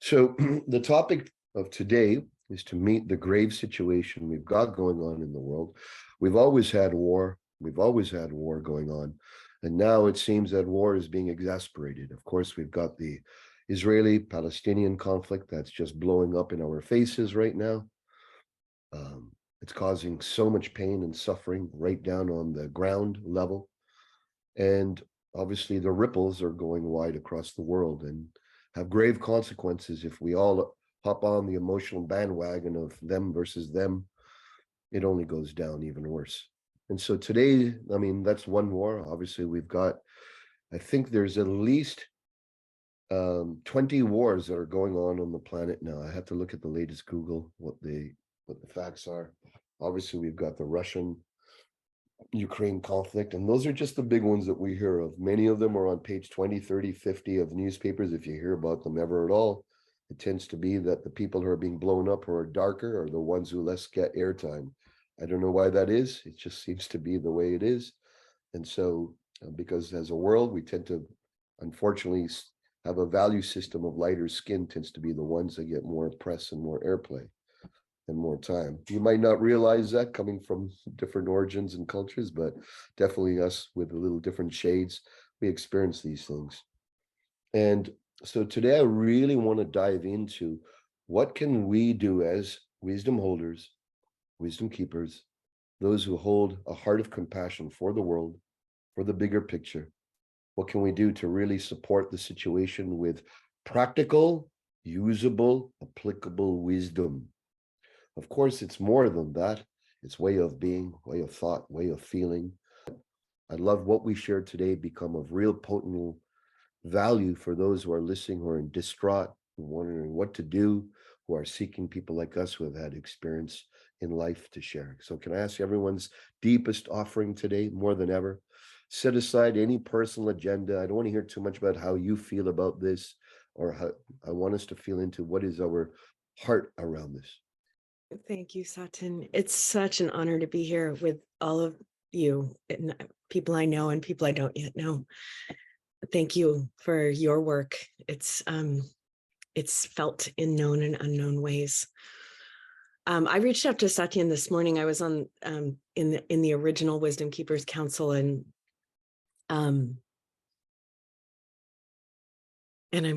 So the topic of today is to meet the grave situation we've got going on in the world. We've always had war. We've always had war going on. And now it seems that war is being exasperated. Of course, we've got the Israeli-Palestinian conflict that's just blowing up in our faces right now. It's causing so much pain and suffering right down on the ground level. And obviously the ripples are going wide across the world and have grave consequences if we all hop on the emotional bandwagon of them versus them. It only goes down even worse. And so today, I mean, that's one war. Obviously, we've got, I think there's at least 20 wars that are going on the planet now. I have to look at the latest Google, what the facts are. Obviously, we've got the Russian Ukraine conflict, and those are just the big ones that we hear of. Many of them are on page 20, 30, 50 of newspapers. If you hear about them ever at all, it tends to be that the people who are being blown up who are darker are the ones who less get airtime. I don't know why that is. It just seems to be the way it is. And so, because as a world, we tend to, unfortunately, have a value system of lighter skin tends to be the ones that get more press and more airplay and more time. You might not realize that coming from different origins and cultures, but definitely us with a little different shades, we experience these things. And so today I really want to dive into what can we do as wisdom holders, wisdom keepers, those who hold a heart of compassion for the world, for the bigger picture. What can we do to really support the situation with practical, usable, applicable wisdom? Of course, it's more than that. It's way of being, way of thought, way of feeling. I love what we shared today become of real potent value for those who are listening, who are in distraught, wondering what to do, who are seeking people like us who have had experience in life to share. So can I ask everyone's deepest offering today, more than ever? Set aside any personal agenda. I don't want to hear too much about how you feel about this, or how I want us to feel into what is our heart around this. Thank you, Satan. It's such an honor to be here with all of you, and people I know and people I don't yet know. Thank you for your work. It's felt in known and unknown ways. I reached out to Satyan this morning. I was on in the original Wisdom Keepers Council, and I'm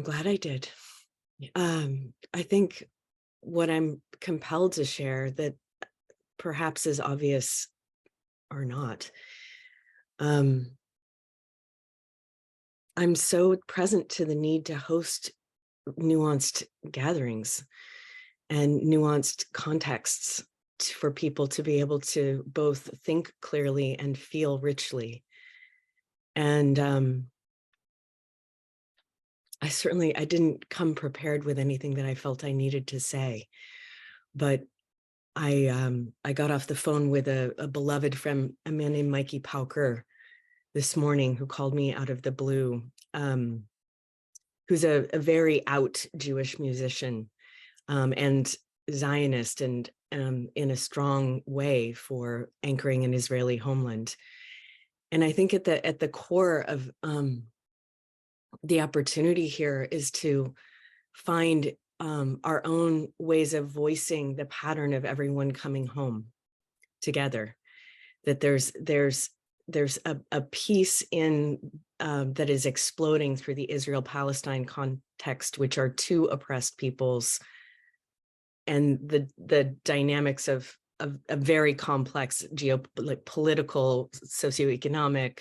glad I did. I think what I'm compelled to share, that perhaps is obvious or not, I'm so present to the need to host nuanced gatherings and nuanced contexts for people to be able to both think clearly and feel richly. And I didn't come prepared with anything that I felt I needed to say, but I got off the phone with a beloved friend, a man named Mikey Pauker, this morning, who called me out of the blue, who's a very out Jewish musician and Zionist, and in a strong way for anchoring an Israeli homeland. And I think at the core of the opportunity here is to find our own ways of voicing the pattern of everyone coming home together. That there's a piece in that is exploding through the Israel-Palestine context, which are two oppressed peoples, and the dynamics of a very complex geopolitical, socioeconomic,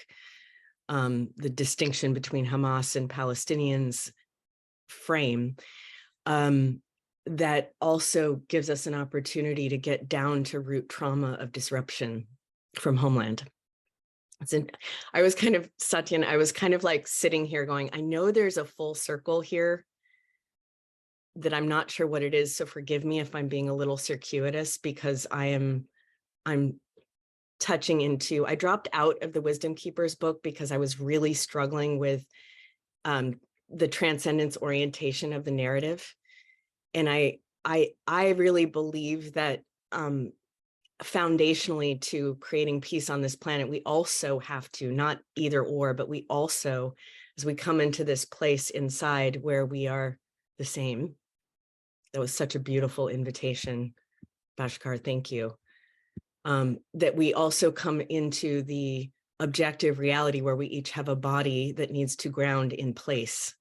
the distinction between Hamas and Palestinians frame, that also gives us an opportunity to get down to root trauma of disruption from homeland. I was kind of, Satyan, I was kind of like sitting here going, I know there's a full circle here that I'm not sure what it is. So forgive me if I'm being a little circuitous, because I'm touching into, I dropped out of the Wisdom Keepers book because I was really struggling with the transcendence orientation of the narrative. And I really believe that foundationally to creating peace on this planet, we also have to, not either or, but we also, as we come into this place inside where we are the same, That was such a beautiful invitation, Bhaskar. Thank you. That we also come into the objective reality where we each have a body that needs to ground in place,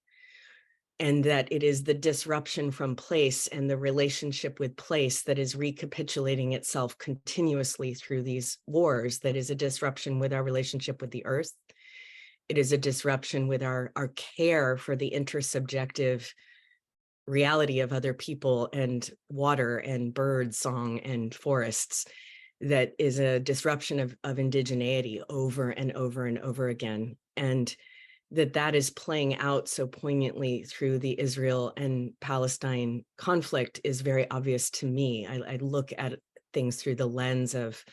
and that it is the disruption from place and the relationship with place that is recapitulating itself continuously through these wars. That is a disruption with our relationship with the earth. It is a disruption with our care for the intersubjective reality of other people and water and bird song and forests. That is a disruption of indigeneity over and over and over again. And that is playing out so poignantly through the Israel and Palestine conflict is very obvious to me. I look at things through the lens of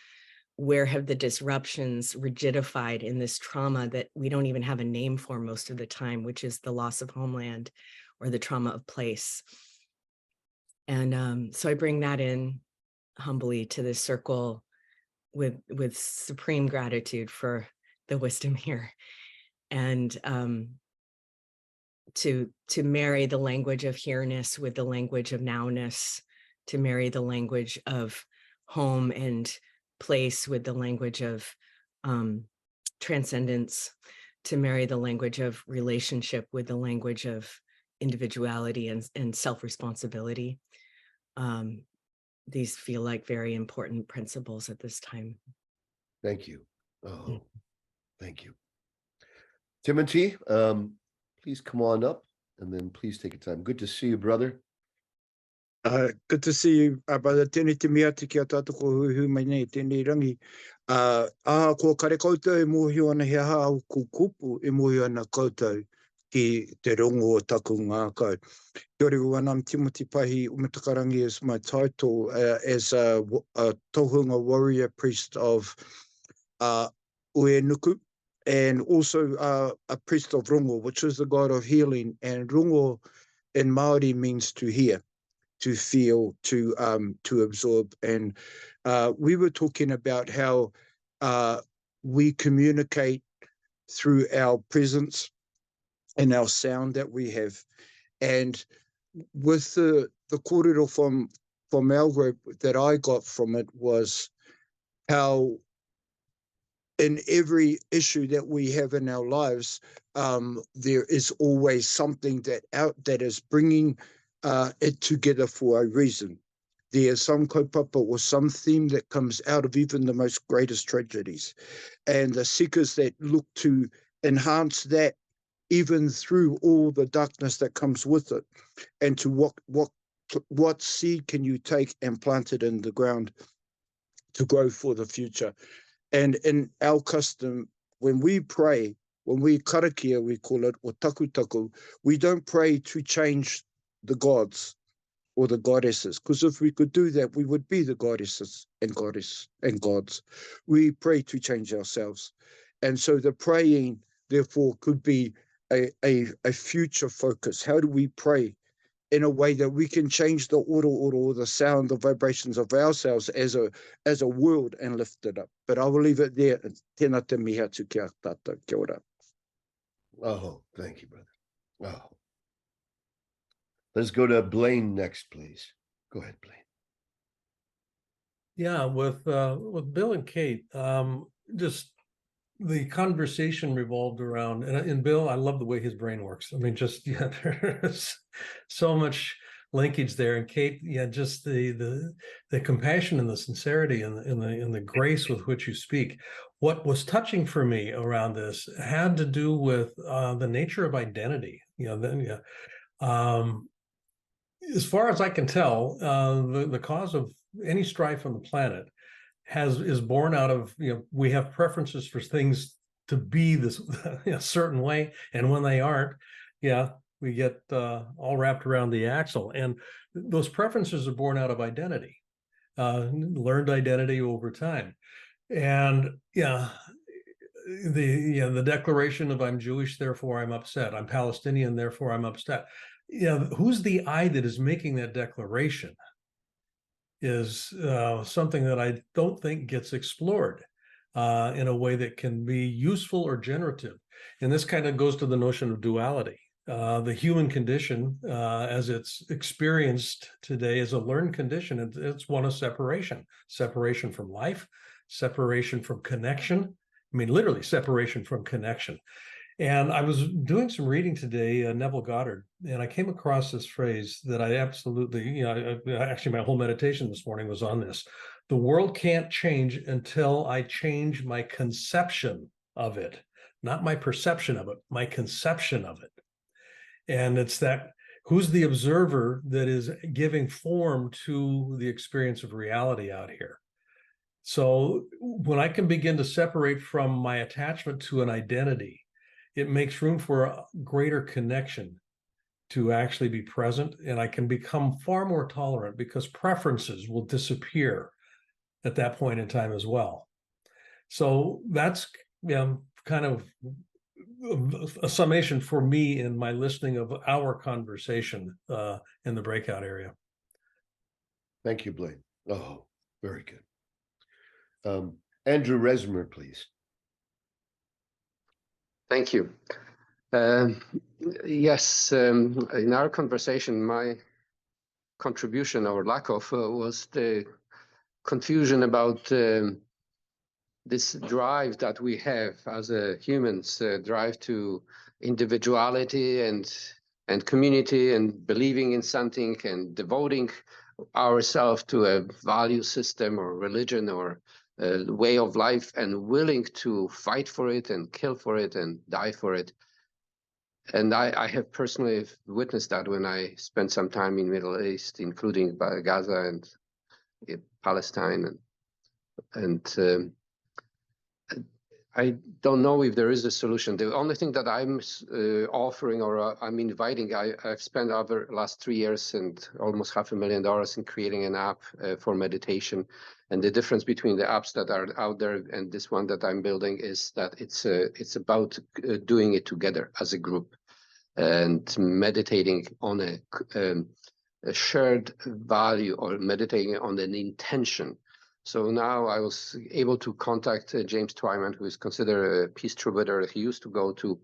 where have the disruptions rigidified in this trauma that we don't even have a name for most of the time, which is the loss of homeland or the trauma of place. And so I bring that in humbly to this circle with supreme gratitude for the wisdom here. And to marry the language of here-ness with the language of now-ness, to marry the language of home and place with the language of transcendence, to marry the language of relationship with the language of individuality and self-responsibility. These feel like very important principles at this time. Thank you. Oh, thank you. Timothy, please come on up and then please take your time. Good to see you, brother. Good to see you, brother. Tēnei te mea te kia tātou ko hui mai nei, tēnei rangi. Ko kare koutou e mōhio ana he aha au ko kupu e mōhio ana koutou ki te rongo o taku ngā kau. Kia ora ua, I'm Timothy Pahi Umatakarangi is my title as a tohunga warrior priest of Uenuku, and also a priest of Rongo, which is the god of healing. And Rongo in Māori means to hear, to feel, to absorb. And we were talking about how we communicate through our presence and our sound that we have. And with the kōrero from our group that I got from it was how in every issue that we have in our lives, there is always something that is bringing it together for a reason. There is some kaupapa or some theme that comes out of even the most greatest tragedies. And the seekers that look to enhance that even through all the darkness that comes with it, and to what seed can you take and plant it in the ground to grow for the future. And in our custom, when we pray, when we karakia, we call it, or taku, we don't pray to change the gods or the goddesses, because if we could do that, we would be the goddesses and gods. We pray to change ourselves. And so the praying, therefore, could be a future focus. How do we pray in a way that we can change the oro, the sound, the vibrations of ourselves as a world and lift it up? But I will leave it there. Tēnā te mihi atu kia tātou. Kia ora. Oh, thank you, brother. Oh. Let's go to Blaine next, please. Go ahead, Blaine. Yeah, with Bill and Kate, just the conversation revolved around, and Bill, I love the way his brain works. I mean, just, yeah, there's so much linkage there. And Kate, yeah, just the compassion and the sincerity and the grace with which you speak. What was touching for me around this had to do with the nature of identity. As far as I can tell, the cause of any strife on the planet is born out of, we have preferences for things to be this certain way, and when they aren't, we get all wrapped around the axle. And those preferences are born out of identity, learned identity over time. And the declaration of I'm Jewish, therefore I'm upset. I'm Palestinian, therefore I'm upset. Who's the I that is making that declaration is something that I don't think gets explored in a way that can be useful or generative. And this kind of goes to the notion of duality. The human condition, as it's experienced today, is a learned condition. It's one of separation, separation from life, separation from connection. I mean, literally separation from connection. And I was doing some reading today, Neville Goddard, and I came across this phrase that I absolutely, actually my whole meditation this morning was on this. The world can't change until I change my conception of it, not my perception of it, my conception of it. And it's that who's the observer that is giving form to the experience of reality out here. So when I can begin to separate from my attachment to an identity, it makes room for a greater connection to actually be present. And I can become far more tolerant because preferences will disappear at that point in time as well. So that's kind of a summation for me in my listening of our conversation in the breakout area. Thank you, Blaine. Oh, very good. Andrew Resmer, please. Thank you. Yes, in our conversation, my contribution or lack of was the confusion about this drive that we have as humans, drive to individuality and community and believing in something and devoting ourselves to a value system or religion or way of life and willing to fight for it and kill for it and die for it. And I have personally witnessed that when I spent some time in Middle East, including Gaza and Palestine. And I don't know if there is a solution. The only thing that I'm offering or I'm inviting, I've spent over the last 3 years and almost $500,000 in creating an app for meditation. And the difference between the apps that are out there and this one that I'm building is that it's about doing it together as a group and meditating on a shared value or meditating on an intention. So now I was able to contact James Twyman, who is considered a peace troubadour. He used to go to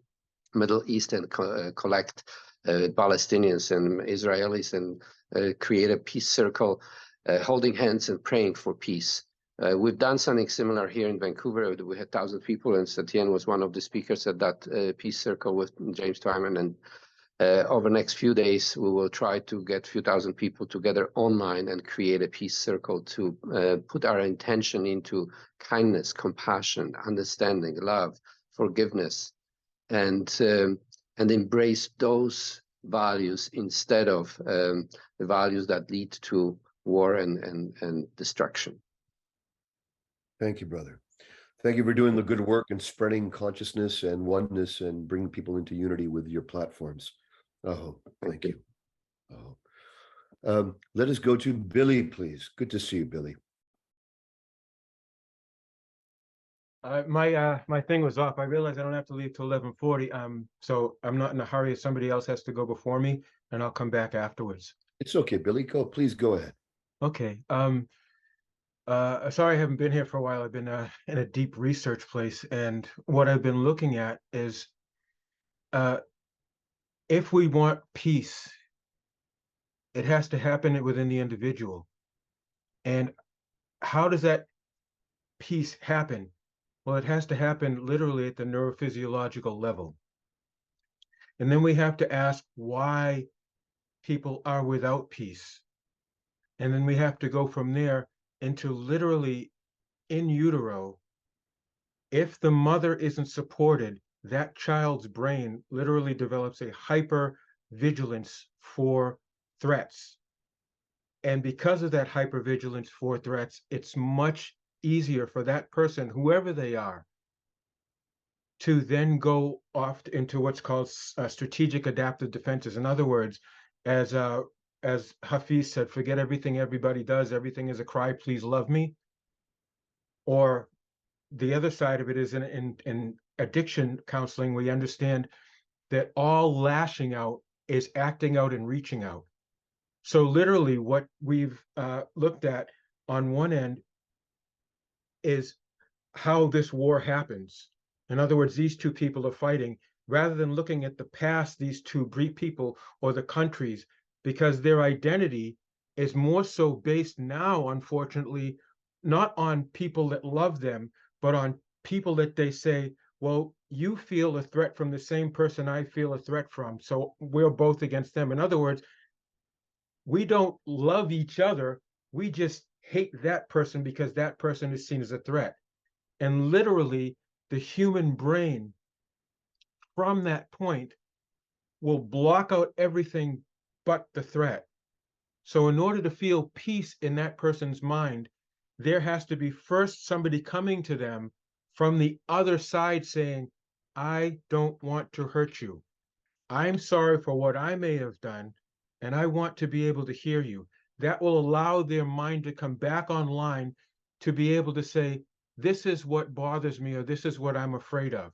Middle East and collect Palestinians and Israelis and create a peace circle, holding hands and praying for peace. We've done something similar here in Vancouver. We had 1,000 people, and Satyen was one of the speakers at that peace circle with James Twyman. And over the next few days, we will try to get a few thousand people together online and create a peace circle to put our intention into kindness, compassion, understanding, love, forgiveness, and embrace those values instead of the values that lead to war and destruction. Thank you, brother. Thank you for doing the good work and spreading consciousness and oneness and bringing people into unity with your platforms. Oh, thank you. Oh, let us go to Billy, please. Good to see you, Billy. My thing was off. I realized I don't have to leave till 11:40. So I'm not in a hurry if somebody else has to go before me, and I'll come back afterwards. It's okay, Billy. Please go ahead. Okay. Sorry I haven't been here for a while. I've been in a deep research place, and what I've been looking at is if we want peace, it has to happen within the individual. And how does that peace happen? Well, it has to happen literally at the neurophysiological level. And then we have to ask why people are without peace. And then we have to go from there into literally in utero. If the mother isn't supported, that child's brain literally develops a hypervigilance for threats. And because of that hypervigilance for threats, it's much easier for that person, whoever they are, to then go off into what's called strategic adaptive defenses. In other words, as Hafiz said, forget everything everybody does. Everything is a cry, please love me. Or the other side of it is in addiction counseling, we understand that all lashing out is acting out and reaching out. So literally what we've looked at on one end is how this war happens. In other words, these two people are fighting. rather than looking at the past, these two people or the countries, because their identity is more so based now, unfortunately, not on people that love them, but on people that they say, well, you feel a threat from the same person I feel a threat from, so we're both against them. In other words, we don't love each other. We just hate that person because that person is seen as a threat. And literally, the human brain from that point will block out everything but the threat. So in order to feel peace in that person's mind, there has to be first somebody coming to them from the other side saying, I don't want to hurt you. I'm sorry for what I may have done, and I want to be able to hear you. That will allow their mind to come back online to be able to say, this is what bothers me, or this is what I'm afraid of.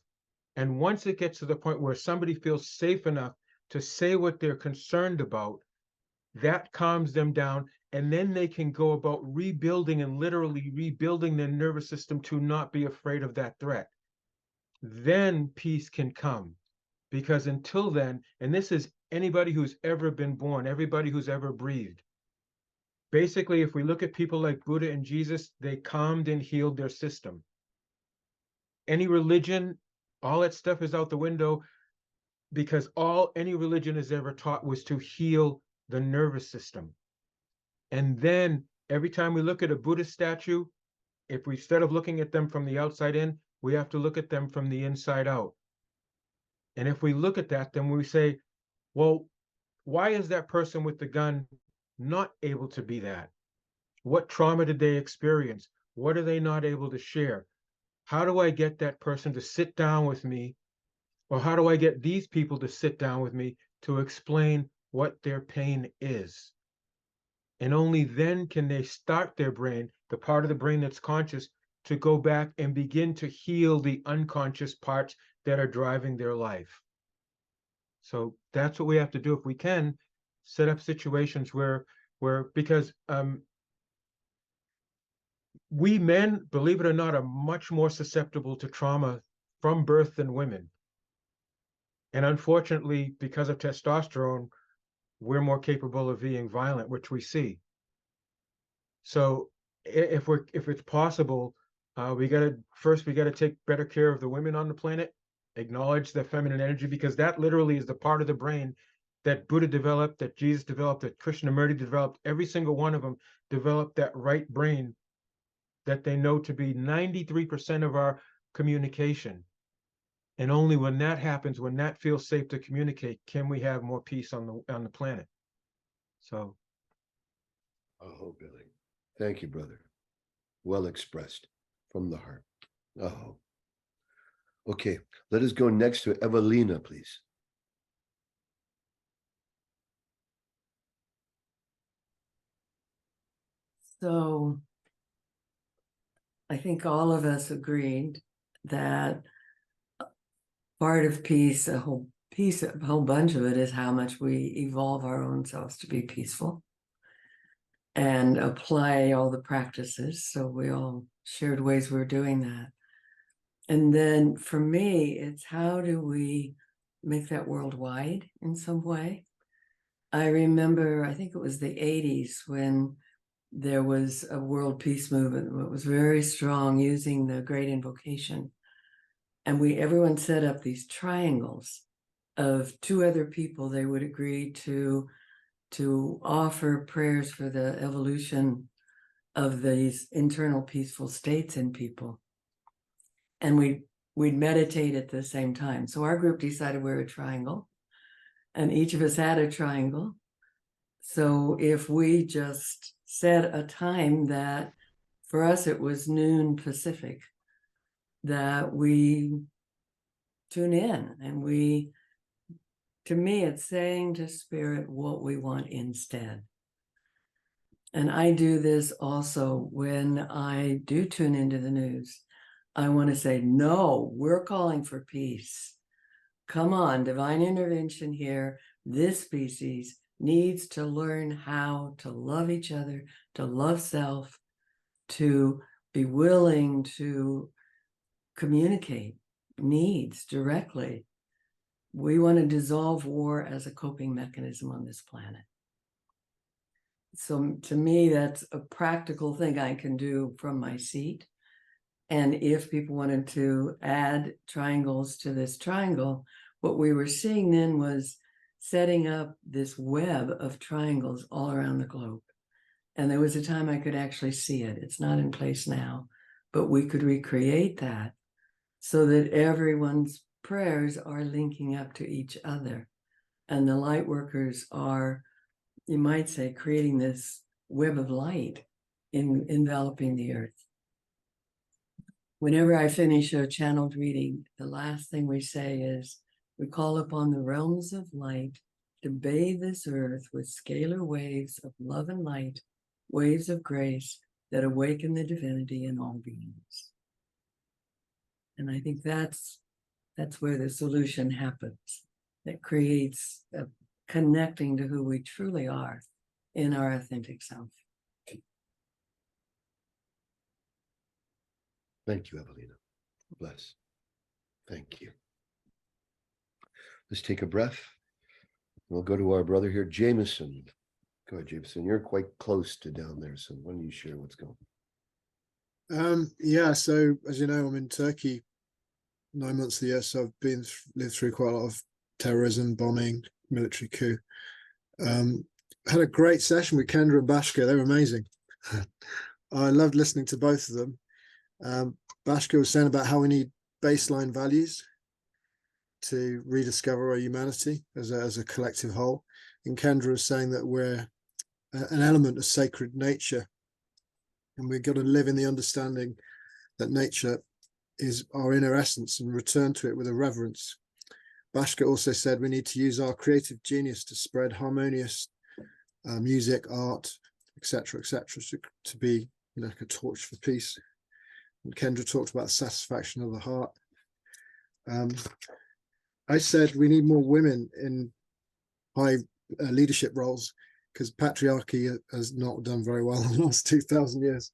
And once it gets to the point where somebody feels safe enough to say what they're concerned about, that calms them down. And then they can go about rebuilding and literally rebuilding their nervous system to not be afraid of that threat. Then peace can come. Because until then, and this is anybody who's ever been born, everybody who's ever breathed. Basically, if we look at people like Buddha and Jesus, they calmed and healed their system. Any religion, all that stuff is out the window, because all any religion has ever taught was to heal the nervous system. And then every time we look at a Buddhist statue, if we, instead of looking at them from the outside in, we have to look at them from the inside out. And if we look at that, then we say, well, why is that person with the gun not able to be that? What trauma did they experience? What are they not able to share? How do I get that person to sit down with me? Or how do I get these people to sit down with me to explain what their pain is? And only then can they start their brain, the part of the brain that's conscious, to go back and begin to heal the unconscious parts that are driving their life. So that's what we have to do. If we can, set up situations where because we men, believe it or not, are much more susceptible to trauma from birth than women. And unfortunately, because of testosterone, we're more capable of being violent, which we see. So if it's possible, we gotta take better care of the women on the planet, acknowledge the feminine energy, because that literally is the part of the brain that Buddha developed, that Jesus developed, that Krishnamurti developed. Every single one of them developed that right brain that they know to be 93% of our communication. And only when that happens, when that feels safe to communicate, can we have more peace on the planet. So. Oh, Billy. Thank you, brother. Well expressed from the heart. Oh. Okay, let us go next to Evelina, please. So I think all of us agreed that part of peace, a whole bunch of it, is how much we evolve our own selves to be peaceful and apply all the practices. So we all shared ways we're doing that. And then for me, it's how do we make that worldwide in some way? I remember, I think it was the 80s when there was a world peace movement that was very strong using the Great Invocation. And everyone set up these triangles of two other people they would agree to offer prayers for the evolution of these internal peaceful states in people. And we'd meditate at the same time. So our group decided we're a triangle, and each of us had a triangle. So if we just set a time that for us it was noon Pacific, that we tune in, and to me, it's saying to spirit what we want instead. And I do this also when I do tune into the news. I want to say, no, we're calling for peace. Come on, divine intervention here. This species needs to learn how to love each other, to love self, to be willing to communicate needs directly. we want to dissolve war as a coping mechanism on this planet. So to me, that's a practical thing I can do from my seat. And if people wanted to add triangles to this triangle, what we were seeing then was setting up this web of triangles all around the globe. And there was a time I could actually see it. It's not in place now, but we could recreate that so that everyone's prayers are linking up to each other. And the light workers are, you might say, creating this web of light in enveloping the earth. Whenever I finish a channeled reading, the last thing we say is, we call upon the realms of light to bathe this earth with scalar waves of love and light, waves of grace that awaken the divinity in all beings. And I think that's where the solution happens. That creates a connecting to who we truly are in our authentic self. Thank you, Evelina. Bless. Thank you. Let's take a breath. We'll go to our brother here, Jameson. Go ahead, Jameson. You're quite close to down there, so why don't you share what's going on? Yeah, so as you know, I'm in Turkey 9 months of the year, so I've lived through quite a lot of terrorism, bombing, military coup. Had a great session with Kendra and Bashka. They were amazing. I loved listening to both of them. Bashka was saying about how we need baseline values to rediscover our humanity as a collective whole. And Kendra was saying that we're an element of sacred nature, and we've got to live in the understanding that nature is our inner essence and return to it with a reverence. Bashka also said we need to use our creative genius to spread harmonious music, art, etc., to be like a torch for peace. And Kendra talked about the satisfaction of the heart. I said we need more women in high leadership roles because patriarchy has not done very well in the last 2,000 years.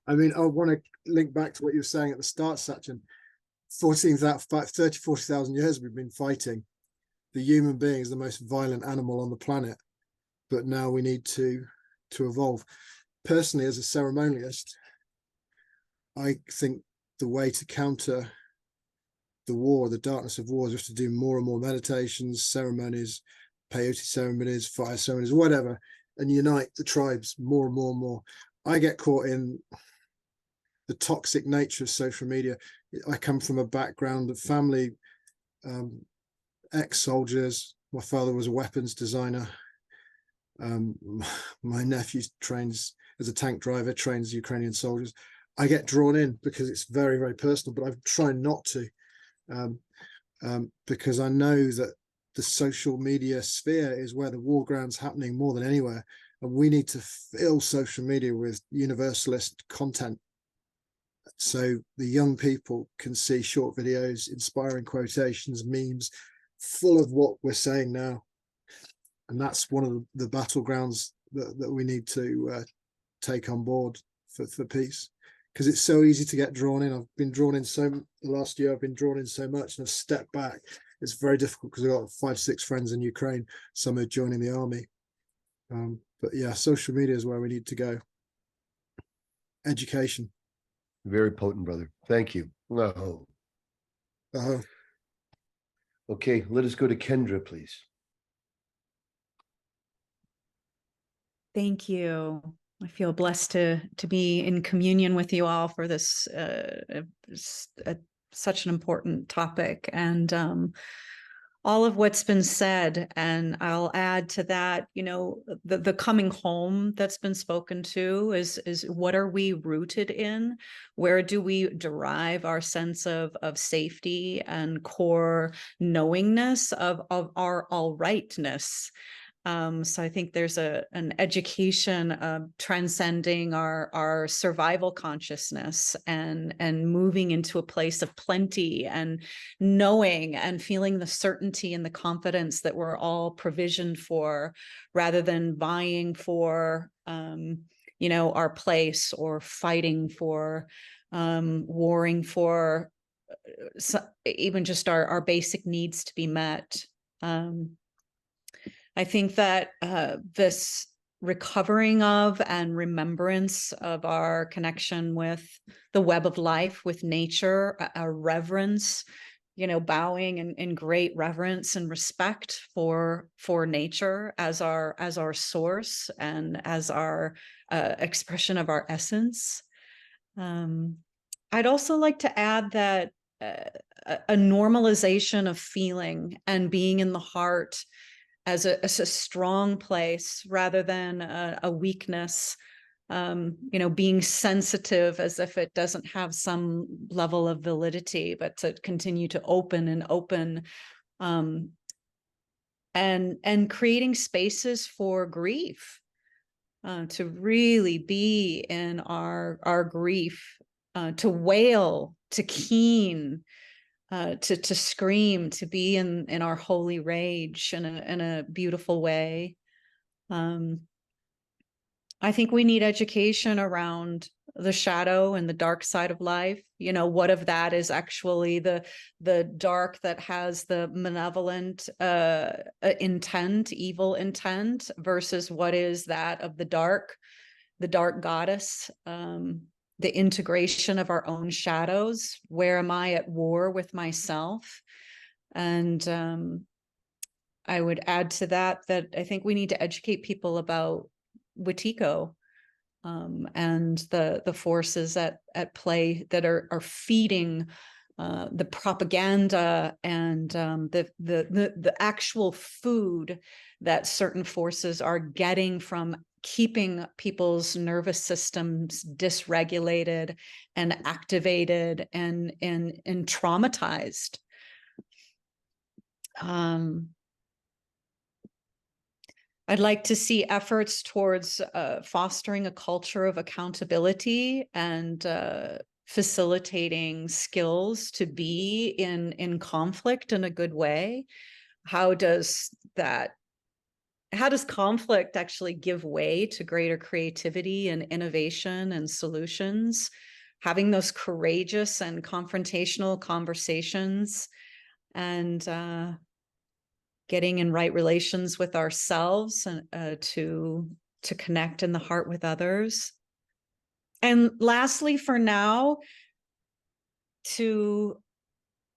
I mean, I want to link back to what you were saying at the start, Sachin. 40,000 years we've been fighting. The human being is the most violent animal on the planet, but now we need to evolve. Personally, as a ceremonialist, I think the way to counter the war, the darkness of war, is just to do more and more meditations, ceremonies, peyote ceremonies, fire ceremonies, whatever, and unite the tribes more and more and more. I get caught in the toxic nature of social media. I come from a background of family, ex-soldiers. My father was a weapons designer. My nephew trains as a tank driver, trains Ukrainian soldiers. I get drawn in because it's very, very personal, but I try not to, because I know that the social media sphere is where the war ground's happening more than anywhere. And we need to fill social media with universalist content, so the young people can see short videos, inspiring quotations, memes, full of what we're saying now. And that's one of the battlegrounds that we need to take on board for peace, because it's so easy to get drawn in. I've been drawn in the last year I've been drawn in so much, and I've stepped back. It's very difficult because I've got 5, 6 friends in Ukraine. Some are joining the army. But yeah, social media is where we need to go. Education. Very potent, brother. Thank you. Oh. Okay, let us go to Kendra, please. Thank you. I feel blessed to be in communion with you all for this such an important topic, and all of what's been said. And I'll add to that, you know, the coming home that's been spoken to is what are we rooted in? Where do we derive our sense of safety and core knowingness of our all rightness? So I think there's an education of transcending our survival consciousness and moving into a place of plenty and knowing and feeling the certainty and the confidence that we're all provisioned for, rather than vying for, you know, our place, or fighting for, warring for even just our basic needs to be met. I think that this recovering of and remembrance of our connection with the web of life, with nature, a reverence, bowing in great reverence and respect for nature as our source and as our expression of our essence. I'd also like to add that a normalization of feeling and being in the heart as a strong place rather than a weakness, being sensitive as if it doesn't have some level of validity, but to continue to open, and creating spaces for grief, to really be in our grief, to wail, to keen, to scream, to be in our holy rage in a beautiful way. I think we need education around the shadow and the dark side of life. What of that is actually the dark that has the malevolent intent, evil intent, versus what is that of the dark goddess, the integration of our own shadows. Where am I at war with myself? And I would add to that I think we need to educate people about Wetiko, and the forces at play that are feeding the propaganda and the actual food that certain forces are getting from keeping people's nervous systems dysregulated and activated and traumatized. I'd like to see efforts towards fostering a culture of accountability and facilitating skills to be in conflict in a good way. How does conflict actually give way to greater creativity and innovation and solutions? Having those courageous and confrontational conversations, and getting in right relations with ourselves, and to connect in the heart with others. And lastly, for now, to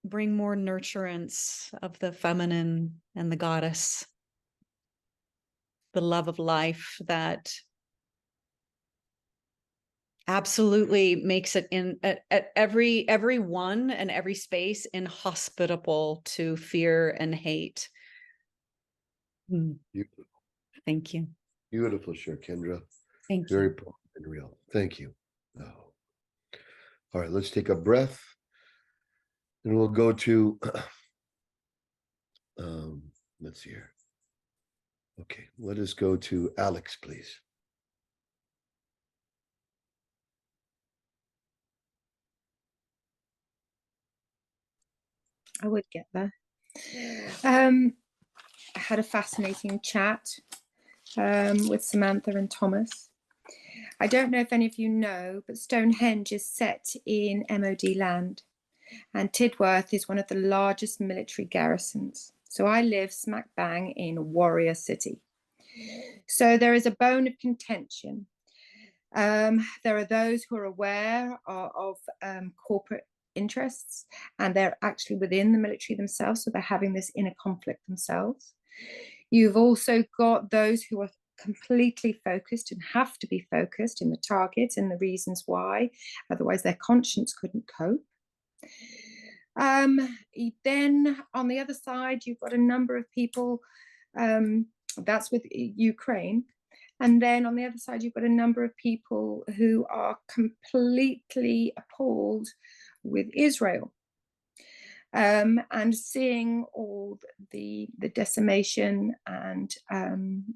bring more nurturance of the feminine and the goddess, the love of life that absolutely makes it at every one and every space inhospitable to fear and hate. Beautiful. Thank you. Beautiful, sure, Kendra. Thank Very you. potent and real. Thank you. Oh. All right, let's take a breath. And we'll go to let's see here. Okay, let us go to Alex, please. I would get there. I had a fascinating chat with Samantha and Thomas. I don't know if any of you know, but Stonehenge is set in MOD land, and Tidworth is one of the largest military garrisons. So I live smack bang in Warrior City. So there is a bone of contention. There are those who are aware of corporate interests, and they're actually within the military themselves, so they're having this inner conflict themselves. You've also got those who are completely focused and have to be focused in the targets and the reasons why, otherwise their conscience couldn't cope. Then on the other side, you've got a number of people, that's with Ukraine. And then on the other side, you've got a number of people who are completely appalled with Israel, and seeing all the decimation and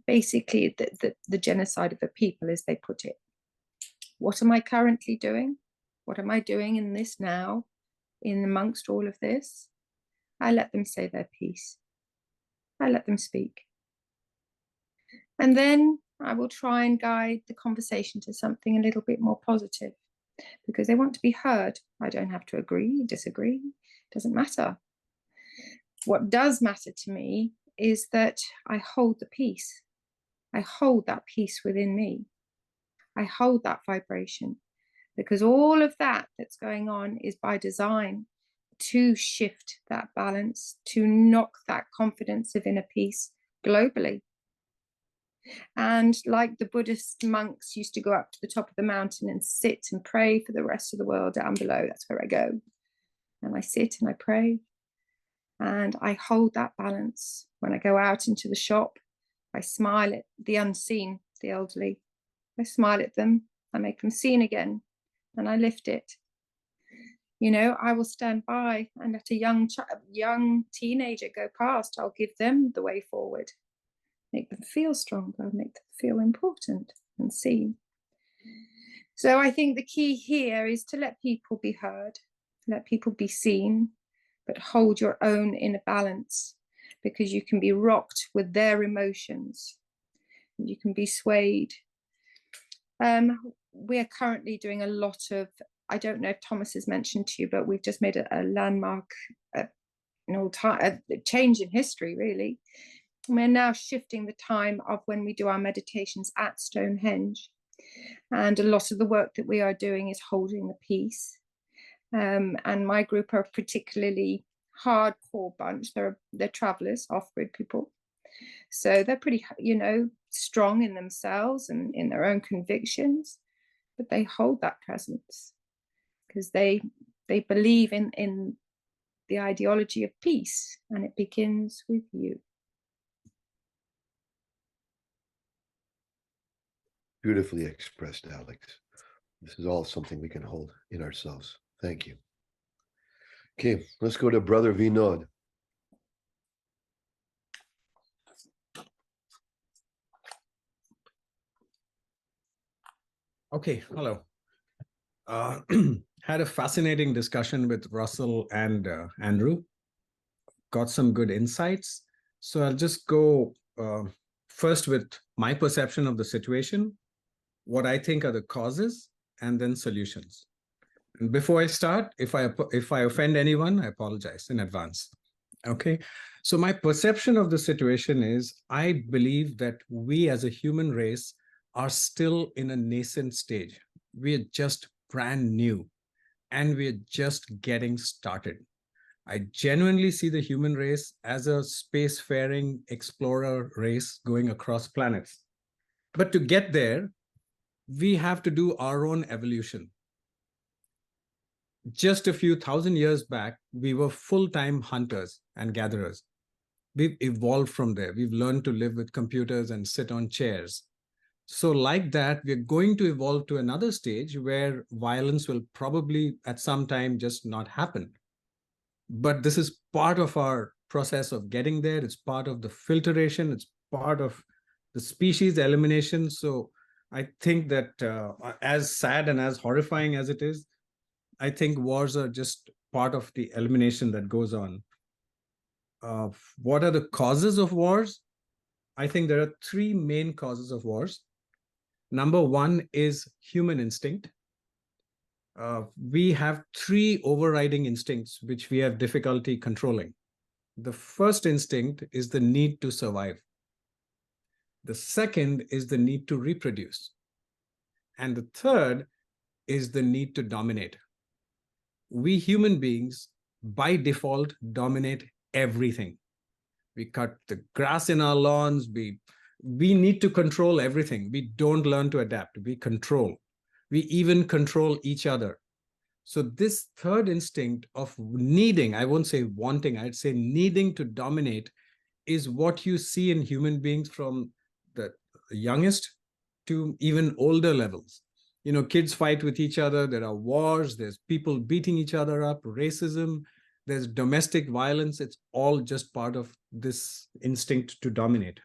basically the genocide of the people, as they put it. What am I currently doing? What am I doing in this now, in amongst all of this? I let them say their piece. I let them speak. And then I will try and guide the conversation to something a little bit more positive. because they want to be heard. I don't have to agree, disagree, doesn't matter. What does matter to me is that I hold the peace. I hold that peace within me. I hold that vibration, because all of that that's going on is by design to shift that balance, to knock that confidence of inner peace globally. And like the Buddhist monks used to go up to the top of the mountain and sit and pray for the rest of the world down below. That's where I go. And I sit and I pray. And I hold that balance. When I go out into the shop, I smile at the unseen, the elderly. I smile at them. I make them seen again. And I lift it. You know, I will stand by and let a young teenager go past. I'll give them the way forward. Make them feel stronger, make them feel important and seen. So I think the key here is to let people be heard, let people be seen, but hold your own inner balance, because you can be rocked with their emotions. You can be swayed. We're currently doing a lot of, I don't know if Thomas has mentioned to you, but we've just made a landmark, a change in history, really. We're now shifting the time of when we do our meditations at Stonehenge. And a lot of the work that we are doing is holding the peace. And my group are a particularly hardcore bunch. They're travelers, off-grid people. So they're pretty, you know, strong in themselves and in their own convictions, but they hold that presence because they believe in the ideology of peace, and it begins with you. Beautifully expressed, Alex. This is all something we can hold in ourselves. Thank you. Okay, let's go to Brother Vinod. Okay, hello. Had a fascinating discussion with Russell and Andrew. Got some good insights. So I'll just go first with my perception of the situation, what I think are the causes, and then solutions. And before I start, if I offend anyone, I apologize in advance. Okay, so my perception of the situation is I believe that we as a human race are still in a nascent stage. We're just brand new and we're just getting started. I genuinely see the human race as a spacefaring explorer race going across planets. But to get there, we have to do our own evolution. Just a few thousand years back, we were full-time hunters and gatherers. We've evolved from there. We've learned to live with computers and sit on chairs. So like that, we're going to evolve to another stage where violence will probably at some time just not happen. But this is part of our process of getting there. It's part of the filtration. It's part of the species elimination. So I think that as sad and as horrifying as it is, I think wars are just part of the elimination that goes on. What are the causes of wars? I think there are three main causes of wars. Number one is human instinct. We have three overriding instincts which we have difficulty controlling. The first instinct is the need to survive. The second is the need to reproduce. And the third is the need to dominate. We human beings, by default, dominate everything. We cut the grass in our lawns. We need to control everything. We don't learn to adapt. We control. We even control each other. So this third instinct of needing, I won't say wanting, I'd say needing to dominate is what you see in human beings from the youngest to even older levels. You know, kids fight with each other. There are wars. There's people beating each other up, racism. There's domestic violence. It's all just part of this instinct to dominate.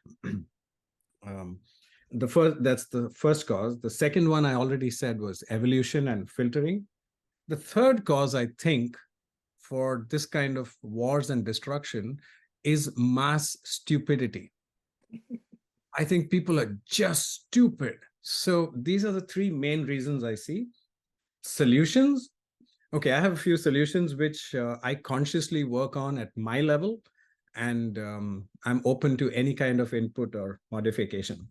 That's the first cause. The second one I already said was evolution and filtering. The third cause, I think, for this kind of wars and destruction is mass stupidity. I think people are just stupid. So these are the three main reasons I see. Solutions. Okay, I have a few solutions which I consciously work on at my level, and I'm open to any kind of input or modification.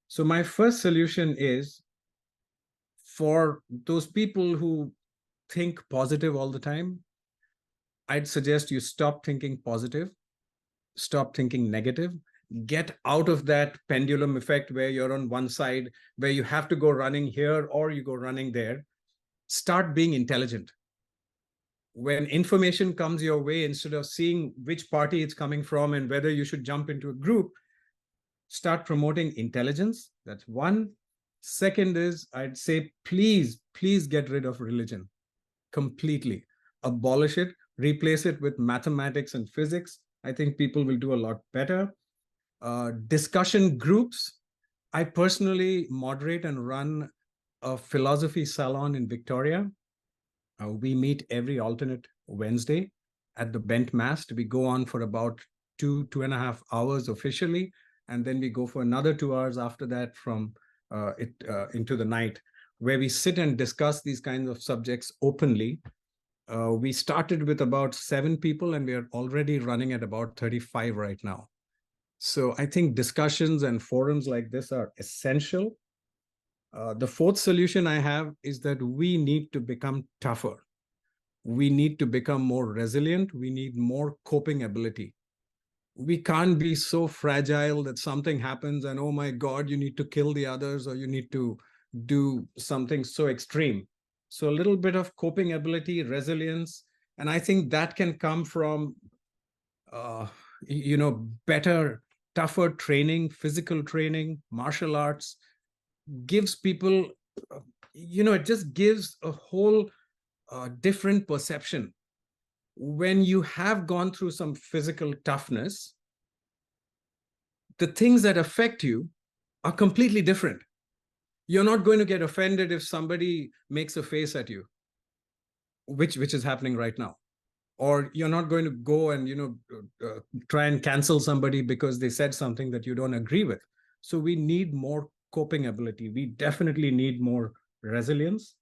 So my first solution is for those people who think positive all the time, I'd suggest you stop thinking positive, stop thinking negative, get out of that pendulum effect where you're on one side, where you have to go running here or you go running there. Start being intelligent. When information comes your way, instead of seeing which party it's coming from and whether you should jump into a group, start promoting intelligence. That's one. Second is, I'd say, please get rid of religion completely. Abolish it, replace it with mathematics and physics. I think people will do a lot better. Discussion groups. I personally moderate and run a philosophy salon in Victoria. We meet every alternate Wednesday at the Bent Mast. We go on for about 2.5 hours officially, and then we go for another 2 hours after that from into the night, where we sit and discuss these kinds of subjects openly. We started with about 7 people, and we are already running at about 35 right now. So I think discussions and forums like this are essential. The fourth solution I have is that we need to become tougher. We need to become more resilient. We need more coping ability. We can't be so fragile that something happens and, oh my God, you need to kill the others, or you need to do something so extreme. So a little bit of coping ability, resilience, and I think that can come from, better, tougher training, physical training, martial arts, gives people, it just gives a whole different perception. When you have gone through some physical toughness, the things that affect you are completely different. You're not going to get offended if somebody makes a face at you, which is happening right now. Or you're not going to go and, try and cancel somebody because they said something that you don't agree with. So we need more coping ability. We definitely need more resilience.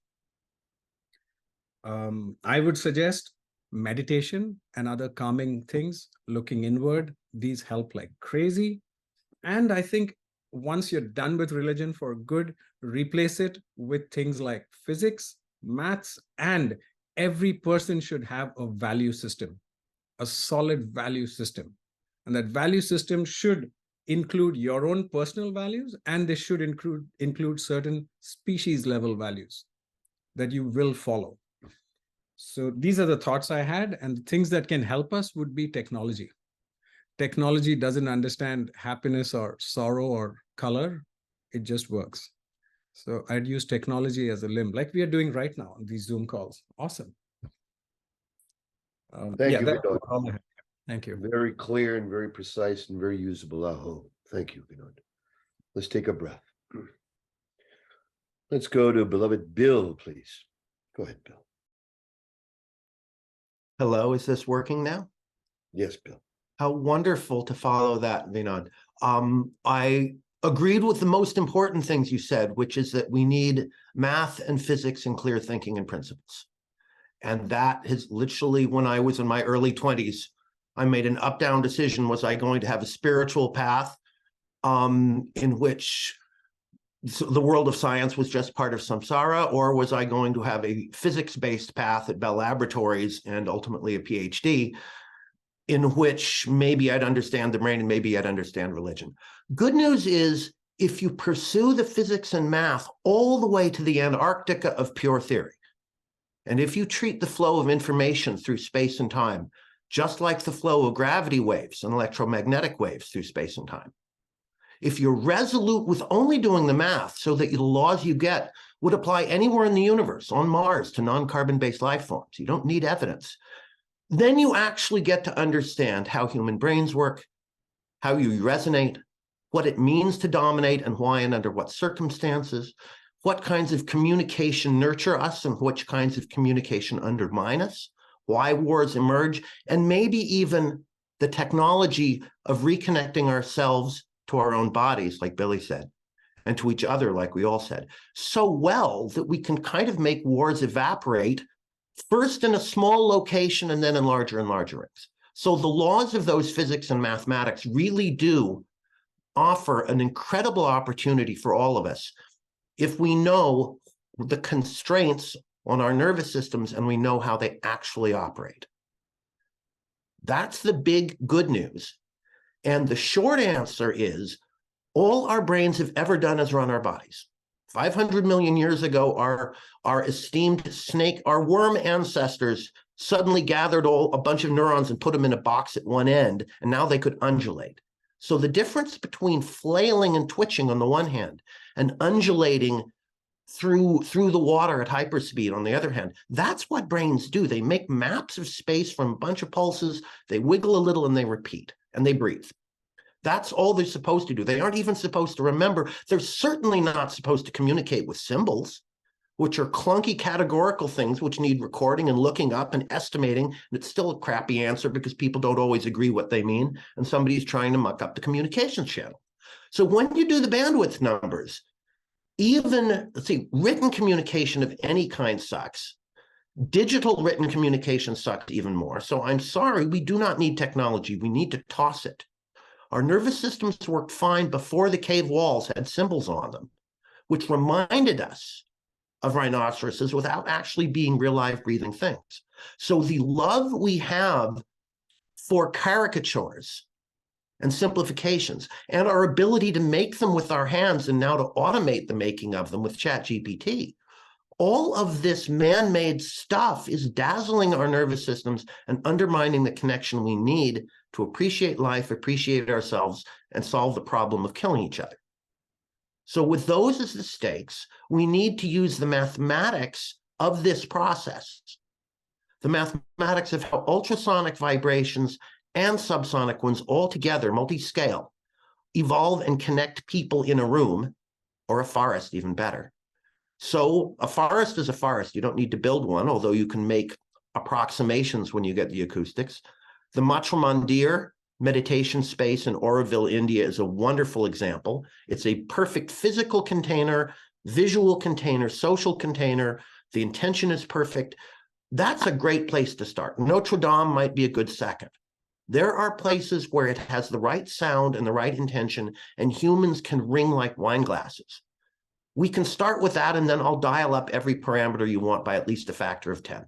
I would suggest meditation and other calming things, looking inward. These help like crazy. And I think once you're done with religion for good, replace it with things like physics, maths, and every person should have a value system, a solid value system. And that value system should include your own personal values, and they should include certain species level values that you will follow. So these are the thoughts I had, and things that can help us would be technology. Technology doesn't understand happiness or sorrow or color. It just works. So I'd use technology as a limb, like we are doing right now on these Zoom calls. Awesome. Thank you, Vinod. Thank you. Very clear and very precise and very usable. Aho. Thank you, Vinod. Let's take a breath. Let's go to beloved Bill, please. Go ahead, Bill. Hello, is this working now? Yes, Bill. How wonderful to follow that, Vinod. I agreed with the most important things you said, which is that we need math and physics and clear thinking and principles. And that is literally, when I was in my early 20s, I made an up-down decision. Was I going to have a spiritual path in which the world of science was just part of samsara, or was I going to have a physics-based path at Bell Laboratories and ultimately a PhD, in which maybe I'd understand the brain and maybe I'd understand religion? Good news is, if you pursue the physics and math all the way to the Antarctica of pure theory, and if you treat the flow of information through space and time, just like the flow of gravity waves and electromagnetic waves through space and time, if you're resolute with only doing the math so that the laws you get would apply anywhere in the universe, on Mars, to non-carbon-based life forms, you don't need evidence, then you actually get to understand how human brains work, how you resonate, what it means to dominate and why and under what circumstances, what kinds of communication nurture us and which kinds of communication undermine us, why wars emerge, and maybe even the technology of reconnecting ourselves to our own bodies, like Billy said, and to each other, like we all said, so well that we can kind of make wars evaporate first in a small location and then in larger and larger rings. So the laws of those physics and mathematics really do offer an incredible opportunity for all of us if we know the constraints on our nervous systems and we know how they actually operate. That's the big good news. And the short answer is all our brains have ever done is run our bodies. 500 million years ago, our esteemed snake, our worm ancestors suddenly gathered a bunch of neurons and put them in a box at one end, and now they could undulate. So the difference between flailing and twitching on the one hand and undulating through the water at hyperspeed on the other hand, that's what brains do. They make maps of space from a bunch of pulses, they wiggle a little and they repeat, and they breathe. That's all they're supposed to do. They aren't even supposed to remember. They're certainly not supposed to communicate with symbols, which are clunky categorical things which need recording and looking up and estimating. And it's still a crappy answer because people don't always agree what they mean, and somebody's trying to muck up the communications channel. So when you do the bandwidth numbers, even, let's see, written communication of any kind sucks. Digital written communication sucks even more. So I'm sorry, we do not need technology. We need to toss it. Our nervous systems worked fine before the cave walls had symbols on them, which reminded us of rhinoceroses without actually being real live breathing things. So the love we have for caricatures and simplifications and our ability to make them with our hands and now to automate the making of them with ChatGPT, all of this man-made stuff is dazzling our nervous systems and undermining the connection we need to appreciate life, appreciate ourselves, and solve the problem of killing each other. So with those as the stakes, we need to use the mathematics of this process, the mathematics of how ultrasonic vibrations and subsonic ones all together, multi-scale, evolve and connect people in a room, or a forest, even better. So a forest is a forest. You don't need to build one, although you can make approximations when you get the acoustics. The Machamandir meditation space in Auroville, India is a wonderful example. It's a perfect physical container, visual container, social container. The intention is perfect. That's a great place to start. Notre Dame might be a good second. There are places where it has the right sound and the right intention, and humans can ring like wine glasses. We can start with that, and then I'll dial up every parameter you want by at least a factor of 10.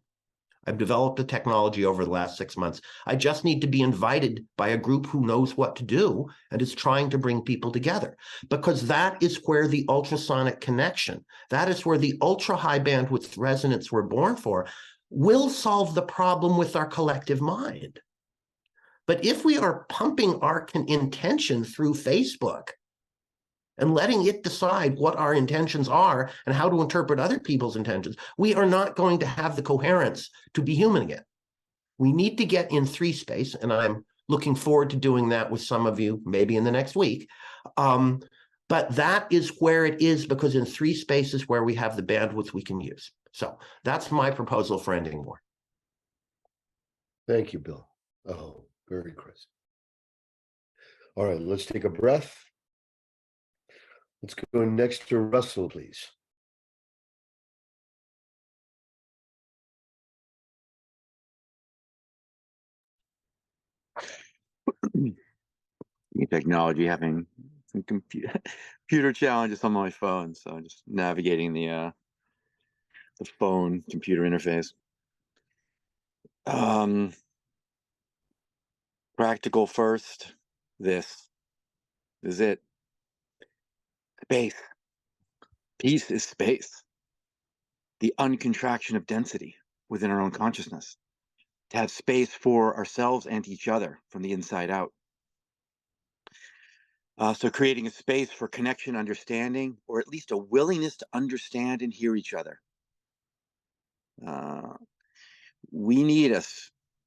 I've developed the technology over the last 6 months. I just need to be invited by a group who knows what to do and is trying to bring people together, because that is where the ultrasonic connection, that is where the ultra high bandwidth resonance we're born for, will solve the problem with our collective mind. But if we are pumping our intention through Facebook and letting it decide what our intentions are and how to interpret other people's intentions, we are not going to have the coherence to be human again. We need to get in 3 space, and I'm looking forward to doing that with some of you, maybe in the next week. But that is where it is, because in 3 spaces where we have the bandwidth we can use. So that's my proposal for ending war. Thank you, Bill. Oh, very crisp. All right, let's take a breath. Let's go next to Russell, please. Technology having some computer challenges on my phone, so just navigating the phone computer interface. Practical first. This is it. Space. Peace is space. The uncontraction of density within our own consciousness. To have space for ourselves and each other from the inside out. So creating a space for connection, understanding, or at least a willingness to understand and hear each other. We need a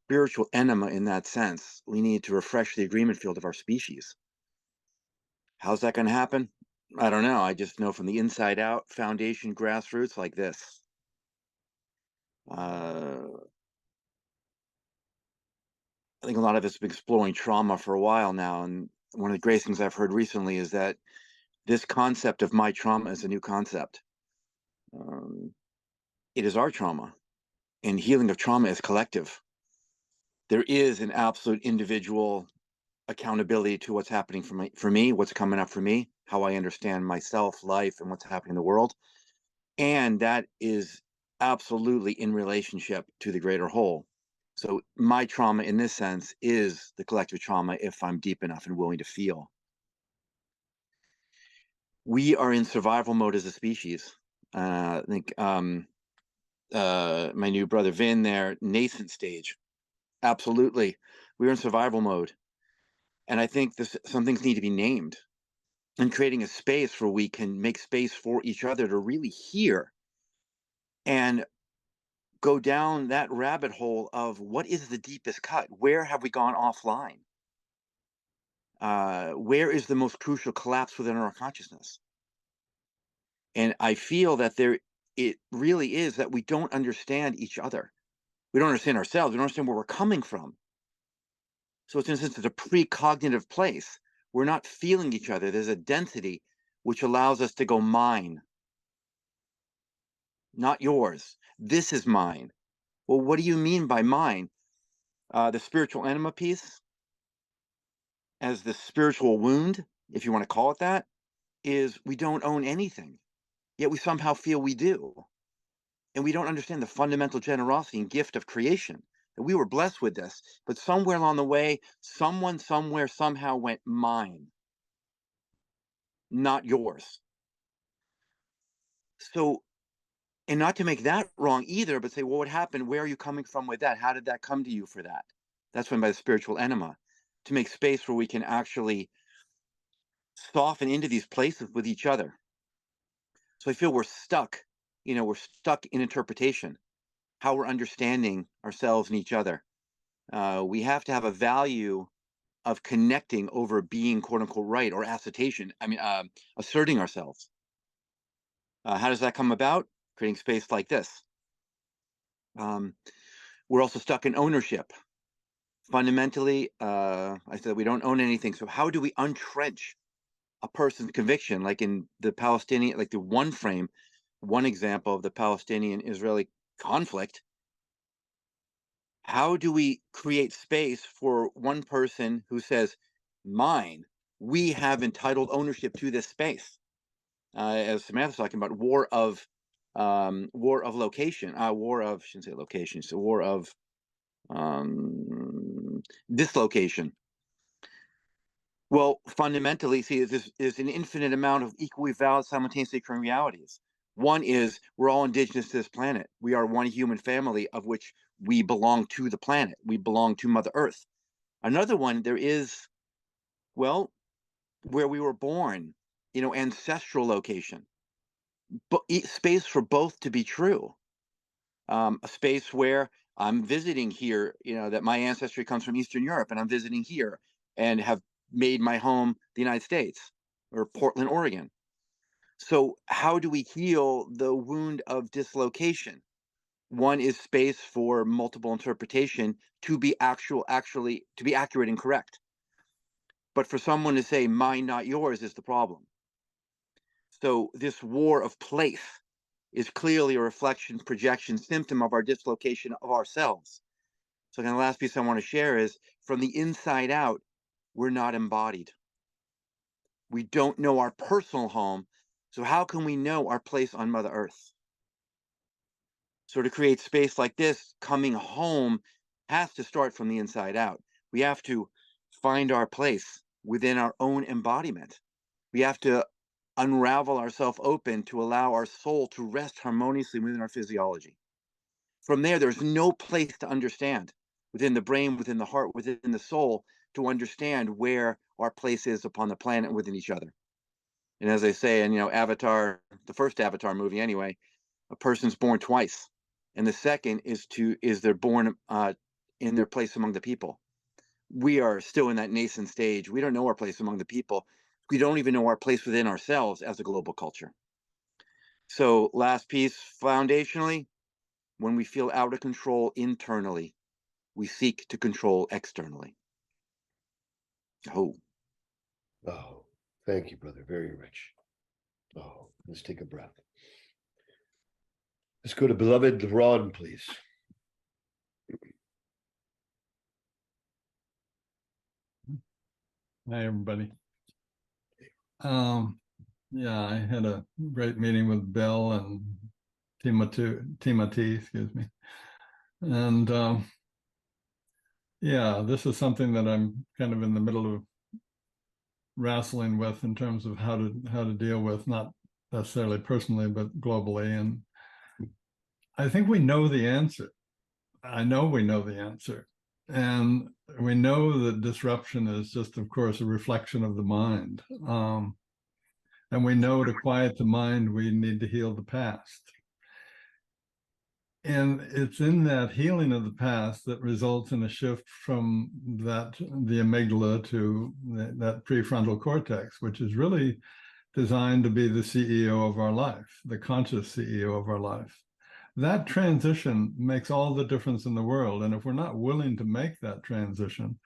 spiritual enema in that sense. We need to refresh the agreement field of our species. How's that going to happen? I don't know. I just know from the inside out, foundation, grassroots like this. I think a lot of us have been exploring trauma for a while now, and one of the great things I've heard recently is that this concept of my trauma is a new concept. It is our trauma, and healing of trauma is collective. There is an absolute individual accountability to what's happening for me, what's coming up for me, how I understand myself, life, and what's happening in the world. And that is absolutely in relationship to the greater whole. So my trauma in this sense is the collective trauma if I'm deep enough and willing to feel. We are in survival mode as a species. I think my new brother Vin there, nascent stage. Absolutely. We're in survival mode. And I think some things need to be named, and creating a space where we can make space for each other to really hear and go down that rabbit hole of what is the deepest cut? Where have we gone offline? Where is the most crucial collapse within our consciousness? And I feel that it really is that we don't understand each other. We don't understand ourselves. We don't understand where we're coming from. So it's in a sense, it's a precognitive place. We're not feeling each other. There's a density which allows us to go mine. Not yours. This is mine. Well, what do you mean by mine? The spiritual enema piece, as the spiritual wound, if you want to call it that, is we don't own anything, yet we somehow feel we do. And we don't understand the fundamental generosity and gift of creation, that we were blessed with this, but somewhere along the way, someone somewhere somehow went mine, not yours. So, and not to make that wrong either, but say, well, what happened? Where are you coming from with that? How did that come to you for that? That's when by the spiritual enema, to make space where we can actually soften into these places with each other. So I feel we're stuck in interpretation, how we're understanding ourselves and each other. We have to have a value of connecting over being quote unquote right, or assertion. Asserting ourselves. How does that come about? Creating space like this. We're also stuck in ownership. Fundamentally, I said we don't own anything. So how do we untrench a person's conviction? Like in the Palestinian, like the one example of the Palestinian-Israeli conflict. How do we create space for one person who says, mine, we have entitled ownership to this space? As Samantha's talking about, war of location, shouldn't say location, it's a war of dislocation. Well, fundamentally, see, there's an infinite amount of equally valid, simultaneously occurring realities. One is we're all indigenous to this planet. We are one human family of which we belong to the planet. We belong to Mother Earth. Another one, there is, well, where we were born, ancestral location, but space for both to be true. A space where I'm visiting here, that my ancestry comes from Eastern Europe, and I'm visiting here and have made my home the United States or Portland, Oregon. So how do we heal the wound of dislocation? One is space for multiple interpretation to be actually to be accurate and correct. But for someone to say mine, not yours, is the problem. So this war of place is clearly a reflection, projection, symptom of our dislocation of ourselves. So the last piece I want to share is, from the inside out, we're not embodied. We don't know our personal home. So how can we know our place on Mother Earth? So to create space like this, coming home has to start from the inside out. We have to find our place within our own embodiment. We have to unravel ourselves open to allow our soul to rest harmoniously within our physiology. From there, there's no place to understand within the brain, within the heart, within the soul, to understand where our place is upon the planet within each other. And as I say, and Avatar, the first Avatar movie anyway, a person's born twice. And the second is they're born in their place among the people. We are still in that nascent stage. We don't know our place among the people. We don't even know our place within ourselves as a global culture. So last piece, foundationally, when we feel out of control internally, we seek to control externally. Oh, thank you, brother. Very rich. Oh, let's take a breath. Let's go to beloved Ron, please. Hi, everybody. Yeah, I had a great meeting with Bill and Timothy, excuse me. And yeah, this is something that I'm kind of in the middle of wrestling with in terms of how to deal with, not necessarily personally, but globally. And I think we know the answer. I know we know the answer. And we know that disruption is just, of course, a reflection of the mind. And we know to quiet the mind, we need to heal the past. And it's in that healing of the past that results in a shift from the amygdala to that prefrontal cortex, which is really designed to be the CEO of our life, the conscious CEO of our life. That transition makes all the difference in the world. And if we're not willing to make that transition,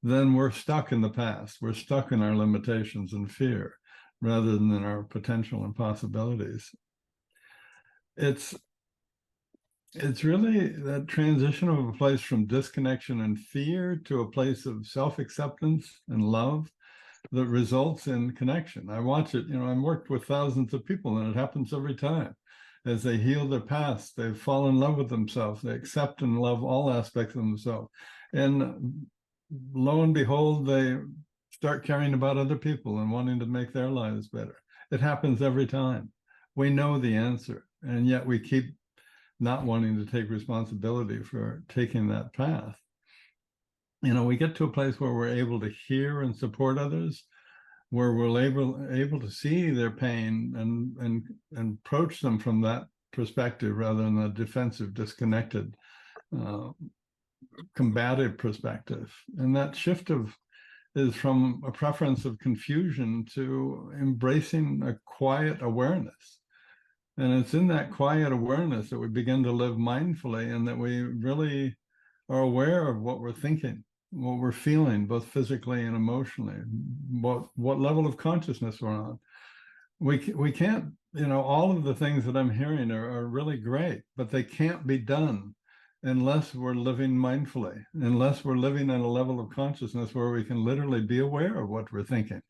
then we're stuck in the past. We're stuck in our limitations and fear rather than in our potential and possibilities. It's really that transition of a place from disconnection and fear to a place of self-acceptance and love that results in connection. I watch it, I've worked with thousands of people, and it happens every time. As they heal their past, they fall in love with themselves, they accept and love all aspects of themselves. And lo and behold, they start caring about other people and wanting to make their lives better. It happens every time. We know the answer, and yet we keep not wanting to take responsibility for taking that path. We get to a place where we're able to hear and support others, where we're able to see their pain and approach them from that perspective rather than a defensive, disconnected, combative perspective. And that shift is from a preference of confusion to embracing a quiet awareness. And it's in that quiet awareness that we begin to live mindfully, and that we really are aware of what we're thinking, what we're feeling, both physically and emotionally, what level of consciousness we're on. We can't, all of the things that I'm hearing are really great, but they can't be done unless we're living mindfully, unless we're living at a level of consciousness where we can literally be aware of what we're thinking.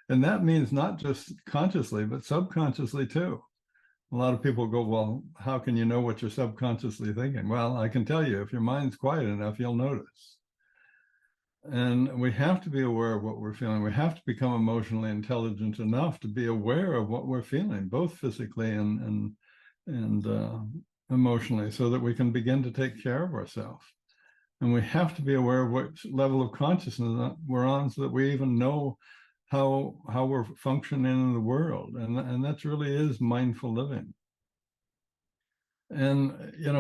And that means not just consciously, but subconsciously too. A lot of people go, well, how can you know what you're subconsciously thinking? Well, I can tell you, if your mind's quiet enough, you'll notice. And we have to be aware of what we're feeling. We have to become emotionally intelligent enough to be aware of what we're feeling, both physically and emotionally, so that we can begin to take care of ourselves. And we have to be aware of what level of consciousness we're on, so that we even know how we're functioning in the world. And that really is mindful living. And,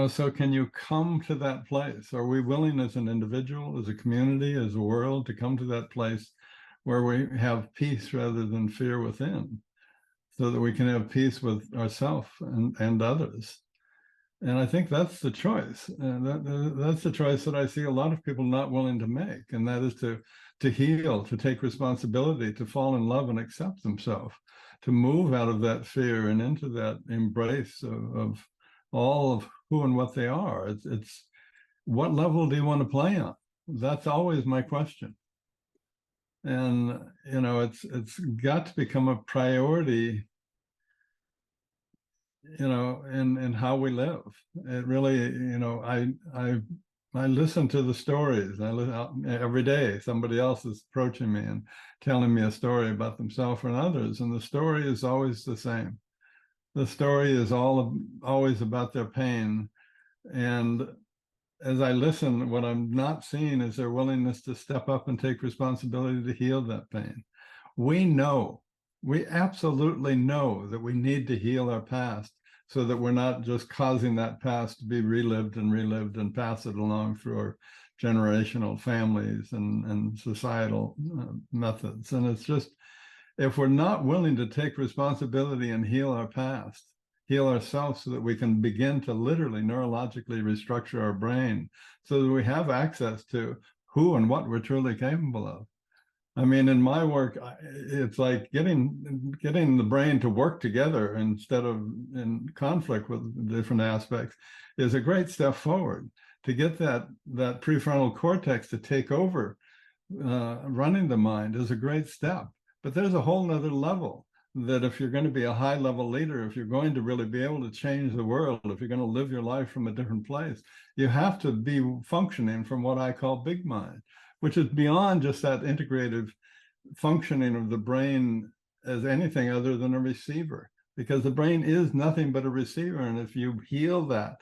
so can you come to that place? Are we willing as an individual, as a community, as a world, to come to that place where we have peace rather than fear within, so that we can have peace with ourselves and others? And I think that's the choice. And that's the choice that I see a lot of people not willing to make. And that is to heal, to take responsibility, to fall in love and accept themselves, to move out of that fear and into that embrace of all of who and what they are. It's what level do you want to play on? That's always my question. And, it's got to become a priority, in how we live. It really, I listen to the stories. Every day, somebody else is approaching me and telling me a story about themselves and others. And the story is always the same. The story is always about their pain. And as I listen, what I'm not seeing is their willingness to step up and take responsibility to heal that pain. We absolutely know that we need to heal our past, so that we're not just causing that past to be relived and pass it along through our generational families and societal methods. And it's just, if we're not willing to take responsibility and heal our past, heal ourselves, so that we can begin to literally neurologically restructure our brain, so that we have access to who and what we're truly capable of, I mean, in my work, it's like getting the brain to work together instead of in conflict with different aspects is a great step forward. To get that prefrontal cortex to take over running the mind is a great step. But there's a whole nother level that if you're going to be a high level leader, if you're going to really be able to change the world, if you're going to live your life from a different place, you have to be functioning from what I call big mind, which is beyond just that integrative functioning of the brain as anything other than a receiver, because the brain is nothing but a receiver. And if you heal that,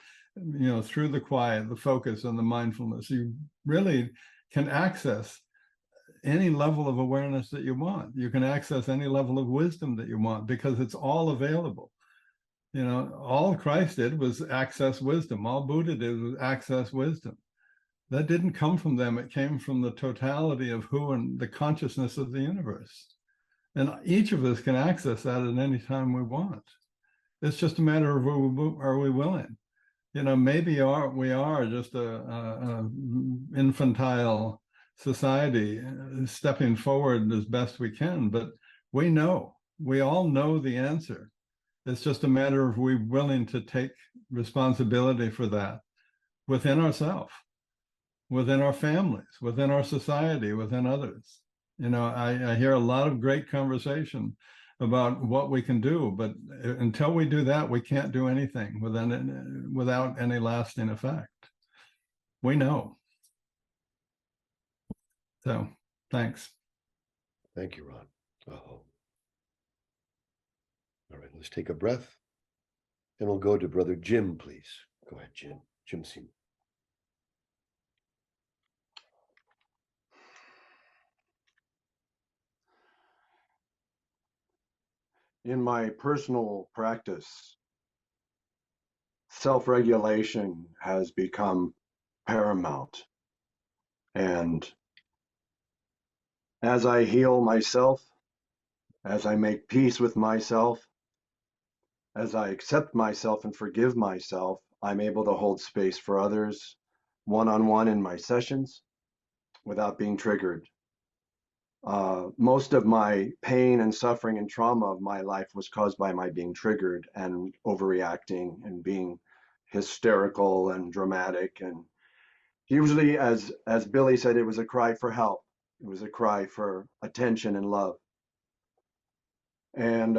through the quiet, the focus, and the mindfulness, you really can access any level of awareness that you want. You can access any level of wisdom that you want, because it's all available. All Christ did was access wisdom. All Buddha did was access wisdom. That didn't come from them. It came from the totality of who and the consciousness of the universe. And each of us can access that at any time we want. It's just a matter of are we willing? Maybe we are just a infantile society stepping forward as best we can, but we all know the answer. It's just a matter of we willing to take responsibility for that within ourselves, within our families, within our society, within others. I hear a lot of great conversation about what we can do, but until we do that, we can't do anything without any lasting effect. We know. So, thanks. Thank you, Ron. All right, let's take a breath. And we'll go to Brother Jim, please. Go ahead, Jim. Jim Seymour. In my personal practice, self-regulation has become paramount. And as I heal myself, as I make peace with myself, as I accept myself and forgive myself, I'm able to hold space for others one-on-one in my sessions without being triggered. Most of my pain and suffering and trauma of my life was caused by my being triggered and overreacting and being hysterical and dramatic. And usually, as Billy said, it was a cry for help. It was a cry for attention and love. And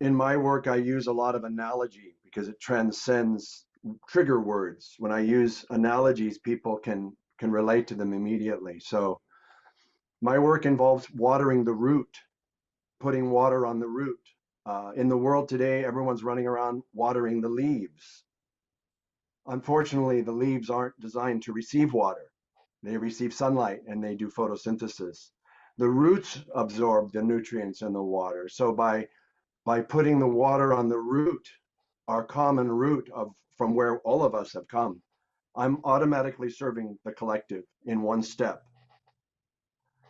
in my work, I use a lot of analogy because it transcends trigger words. When I use analogies, people can relate to them immediately. So my work involves watering the root, putting water on the root. In the world today, everyone's running around watering the leaves. Unfortunately, the leaves aren't designed to receive water. They receive sunlight and they do photosynthesis. The roots absorb the nutrients in the water. So by putting the water on the root, our common root from where all of us have come, I'm automatically serving the collective in one step.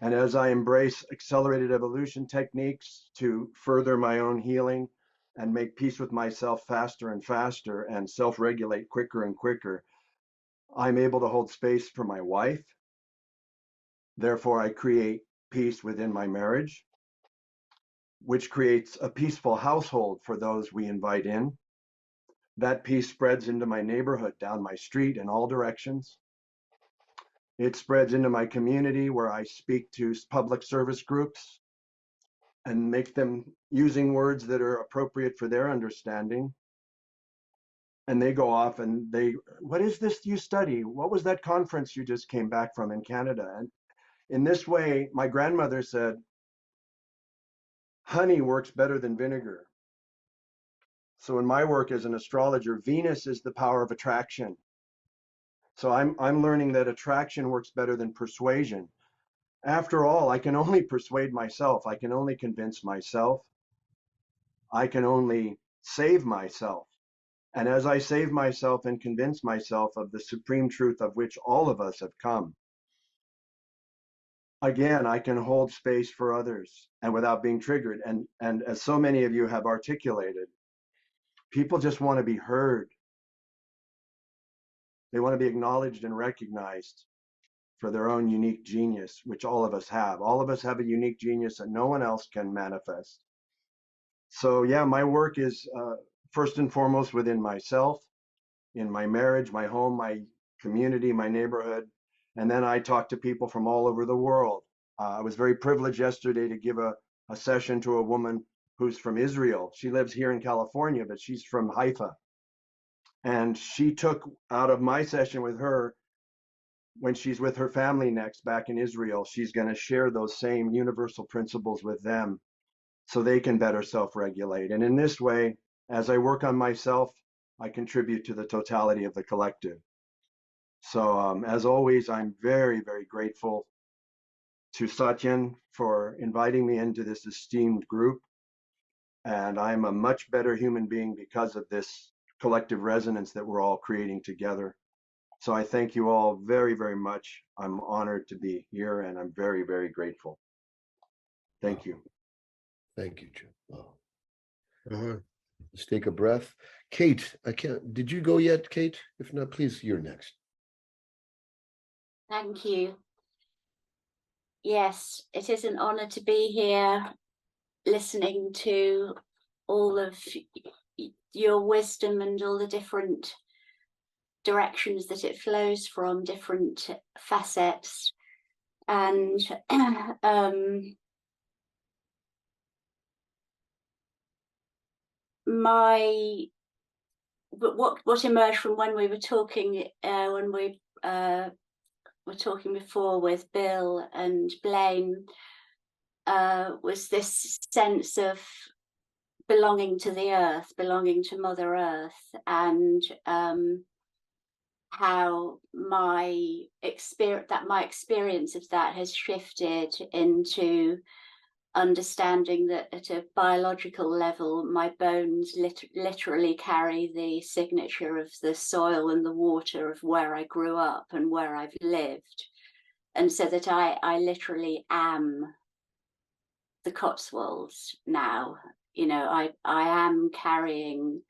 And as I embrace accelerated evolution techniques to further my own healing and make peace with myself faster and faster and self-regulate quicker and quicker, I'm able to hold space for my wife. Therefore, I create peace within my marriage, which creates a peaceful household for those we invite in. That peace spreads into my neighborhood, down my street, in all directions. It spreads into my community where I speak to public service groups and make them using words that are appropriate for their understanding. And they go off and what is this you study? What was that conference you just came back from in Canada? And in this way, my grandmother said, honey works better than vinegar. So in my work as an astrologer, Venus is the power of attraction. So I'm learning that attraction works better than persuasion. After all, I can only persuade myself. I can only convince myself. I can only save myself. And as I save myself and convince myself of the supreme truth of which all of us have come, again, I can hold space for others and without being triggered. And as so many of you have articulated, people just want to be heard. They want to be acknowledged and recognized. for their own unique genius, which all of us have. All of us have a unique genius that no one else can manifest. So yeah, my work is first and foremost within myself, in my marriage, my home, my community, my neighborhood. And then I talk to people from all over the world. I was very privileged yesterday to give a session to a woman who's from Israel. She lives here in California, but she's from Haifa. And she took out of my session with her, when she's with her family next back in Israel, she's going to share those same universal principles with them so they can better self-regulate. And in this way, as I work on myself, I contribute to the totality of the collective. So as always, I'm very, very grateful to Satyen for inviting me into this esteemed group. And I'm a much better human being because of this collective resonance that we're all creating together. So I thank you all very, very much. I'm honored to be here and I'm very, very grateful. Thank you. Thank you, Jim. Uh-huh. Let's take a breath. Kate, did you go yet, Kate? If not, please, you're next. Thank you. Yes, it is an honor to be here listening to all of your wisdom and all the different directions that it flows from, different facets. And what emerged from when we were talking, were talking before with Bill and Blaine, was this sense of belonging to the earth, belonging to Mother Earth, and how my experience of that has shifted into understanding that at a biological level, my bones literally carry the signature of the soil and the water of where I grew up and where I've lived. And so that I literally am the Cotswolds now. You know, I am carrying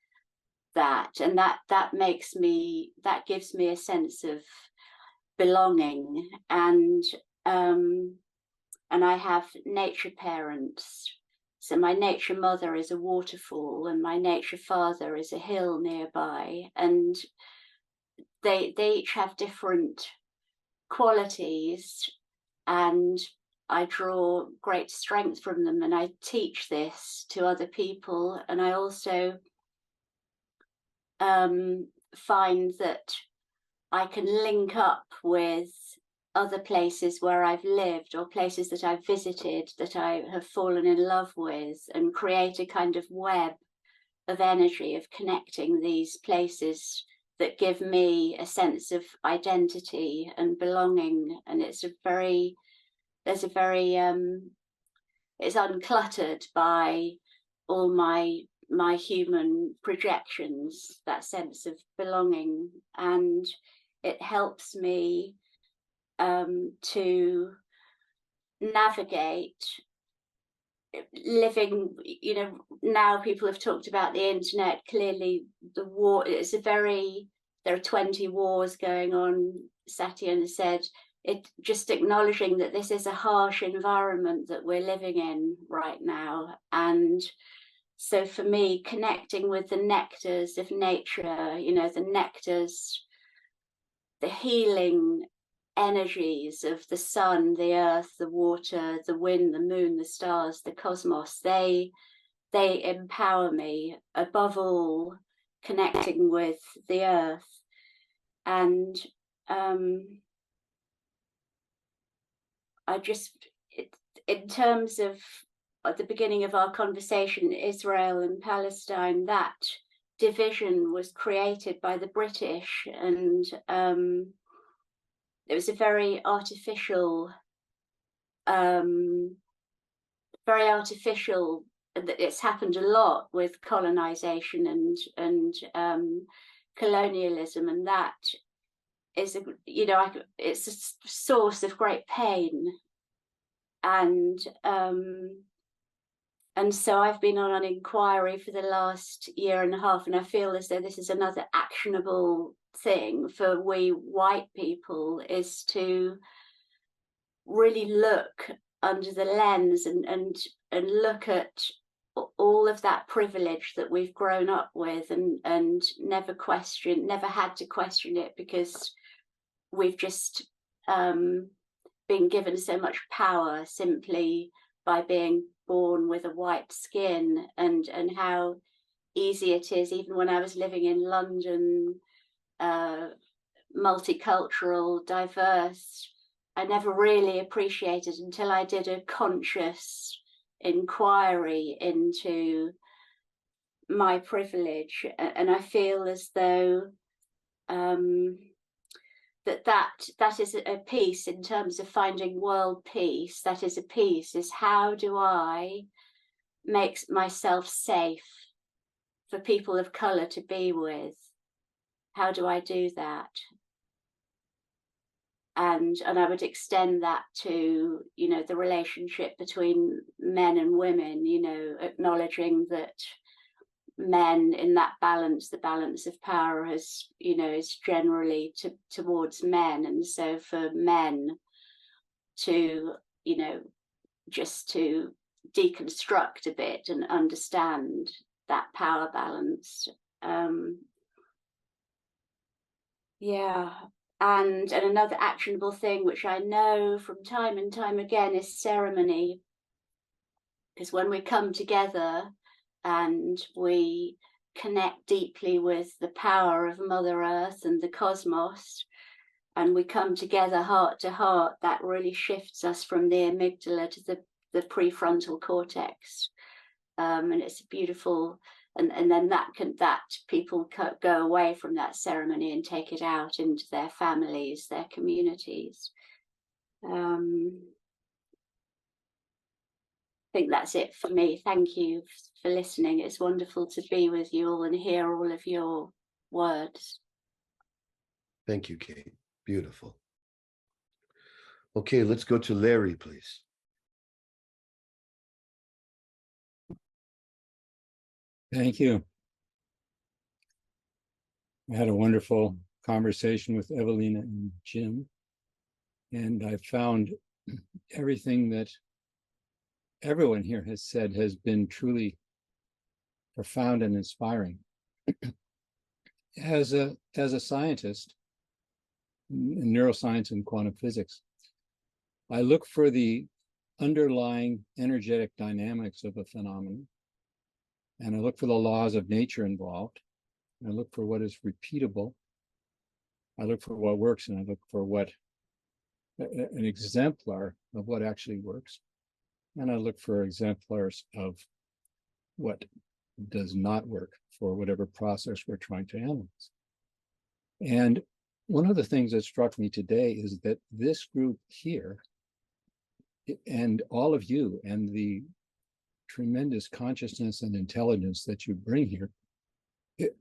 that, and that gives me a sense of belonging. And I have nature parents. So my nature mother is a waterfall and my nature father is a hill nearby. And they each have different qualities, and I draw great strength from them, and I teach this to other people. And I also find that I can link up with other places where I've lived or places that I've visited that I have fallen in love with, and create a kind of web of energy of connecting these places that give me a sense of identity and belonging. And it's it's uncluttered by all my human projections, that sense of belonging, and it helps me to navigate living. You know, now people have talked about the internet. Clearly the war, there are 20 wars going on. Satyen said it, just acknowledging that this is a harsh environment that we're living in right now. And so for me, connecting with the nectars of nature, you know, the nectars, the healing energies of the sun, the earth, the water, the wind, the moon, the stars, the cosmos, they empower me, above all connecting with the earth. And in terms of at the beginning of our conversation, Israel and Palestine, that division was created by the British, and it was a very artificial, it's happened a lot with colonization and colonialism, and that is, you know, it's a source of great pain. And so I've been on an inquiry for the last year and a half, and I feel as though this is another actionable thing for we white people, is to really look under the lens and look at all of that privilege that we've grown up with and never had to question it, because we've just been given so much power simply by being born with a white skin, and how easy it is. Even when I was living in London, multicultural, diverse, I never really appreciated until I did a conscious inquiry into my privilege. And I feel as though that is a piece in terms of finding world peace. That is a piece, is how do I make myself safe for people of color to be with? How do I do that? And I would extend that to, you know, the relationship between men and women, you know, acknowledging that men in that balance, the balance of power has, you know, is generally towards men. And so for men to, you know, just to deconstruct a bit and understand that power balance. Yeah. And another actionable thing, which I know from time and time again, is ceremony. Because when we come together and we connect deeply with the power of Mother Earth and the cosmos, and we come together heart to heart, that really shifts us from the amygdala to the prefrontal cortex. And it's a beautiful, and then that people go away from that ceremony and take it out into their families, their communities. I think that's it for me. Thank you for listening. It's wonderful to be with you all and hear all of your words. Thank you, Kate. Beautiful. Okay, let's go to Larry, please. Thank you. I had a wonderful conversation with Evelina and Jim, and I found everything that everyone here has said has been truly profound and inspiring. As a scientist in neuroscience and quantum physics, I look for the underlying energetic dynamics of a phenomenon, and I look for the laws of nature involved. I look for what is repeatable. I look for what works, and I look for what an exemplar of what actually works. And I look for exemplars of what does not work for whatever process we're trying to analyze. And one of the things that struck me today is that this group here, and all of you, and the tremendous consciousness and intelligence that you bring here, it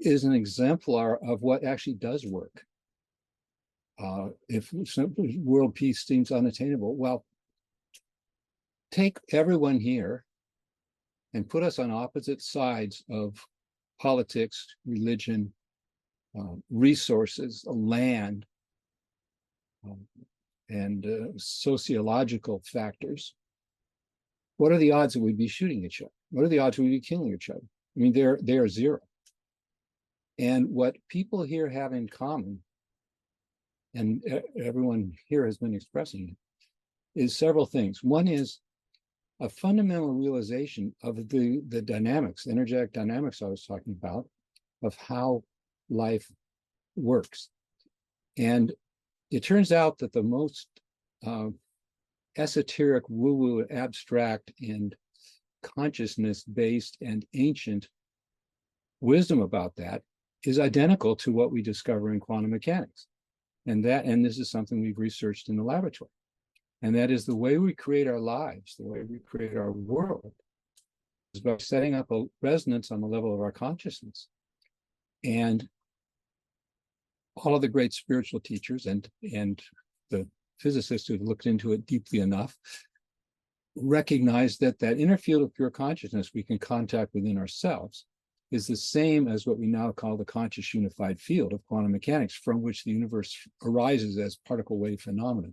is an exemplar of what actually does work. If world peace seems unattainable, well, take everyone here and put us on opposite sides of politics, religion, resources, land, and sociological factors. What are the odds that we'd be shooting each other? What are the odds we'd be killing each other? I mean, they are zero. And what people here have in common, and everyone here has been expressing it, is several things. One is a fundamental realization of the dynamics, the energetic dynamics I was talking about, of how life works. And it turns out that the most esoteric, woo-woo, abstract, and consciousness-based and ancient wisdom about that is identical to what we discover in quantum mechanics. And this is something we've researched in the laboratory. And that is the way we create our lives, the way we create our world, is by setting up a resonance on the level of our consciousness. And all of the great spiritual teachers and the physicists who've looked into it deeply enough recognize that inner field of pure consciousness we can contact within ourselves is the same as what we now call the conscious unified field of quantum mechanics, from which the universe arises as particle wave phenomena.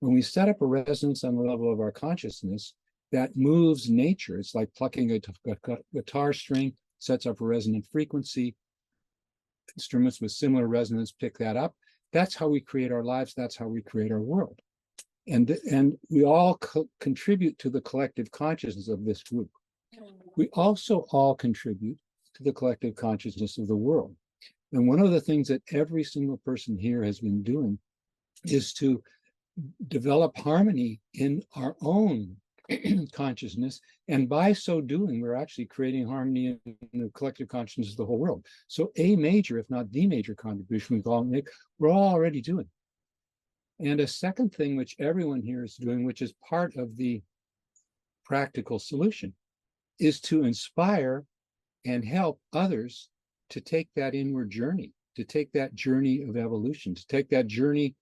When we set up a resonance on the level of our consciousness, that moves nature. It's like plucking a guitar string, sets up a resonant frequency. Instruments with similar resonance pick that up. That's how we create our lives. That's how we create our world. And we all contribute to the collective consciousness of this group. We also all contribute to the collective consciousness of the world. And one of the things that every single person here has been doing is to develop harmony in our own consciousness. And by so doing, we're actually creating harmony in the collective consciousness of the whole world. So a major, if not the major contribution we're all already doing. And a second thing which everyone here is doing, which is part of the practical solution, is to inspire and help others to take that inward journey, to take that journey of evolution, to take that journey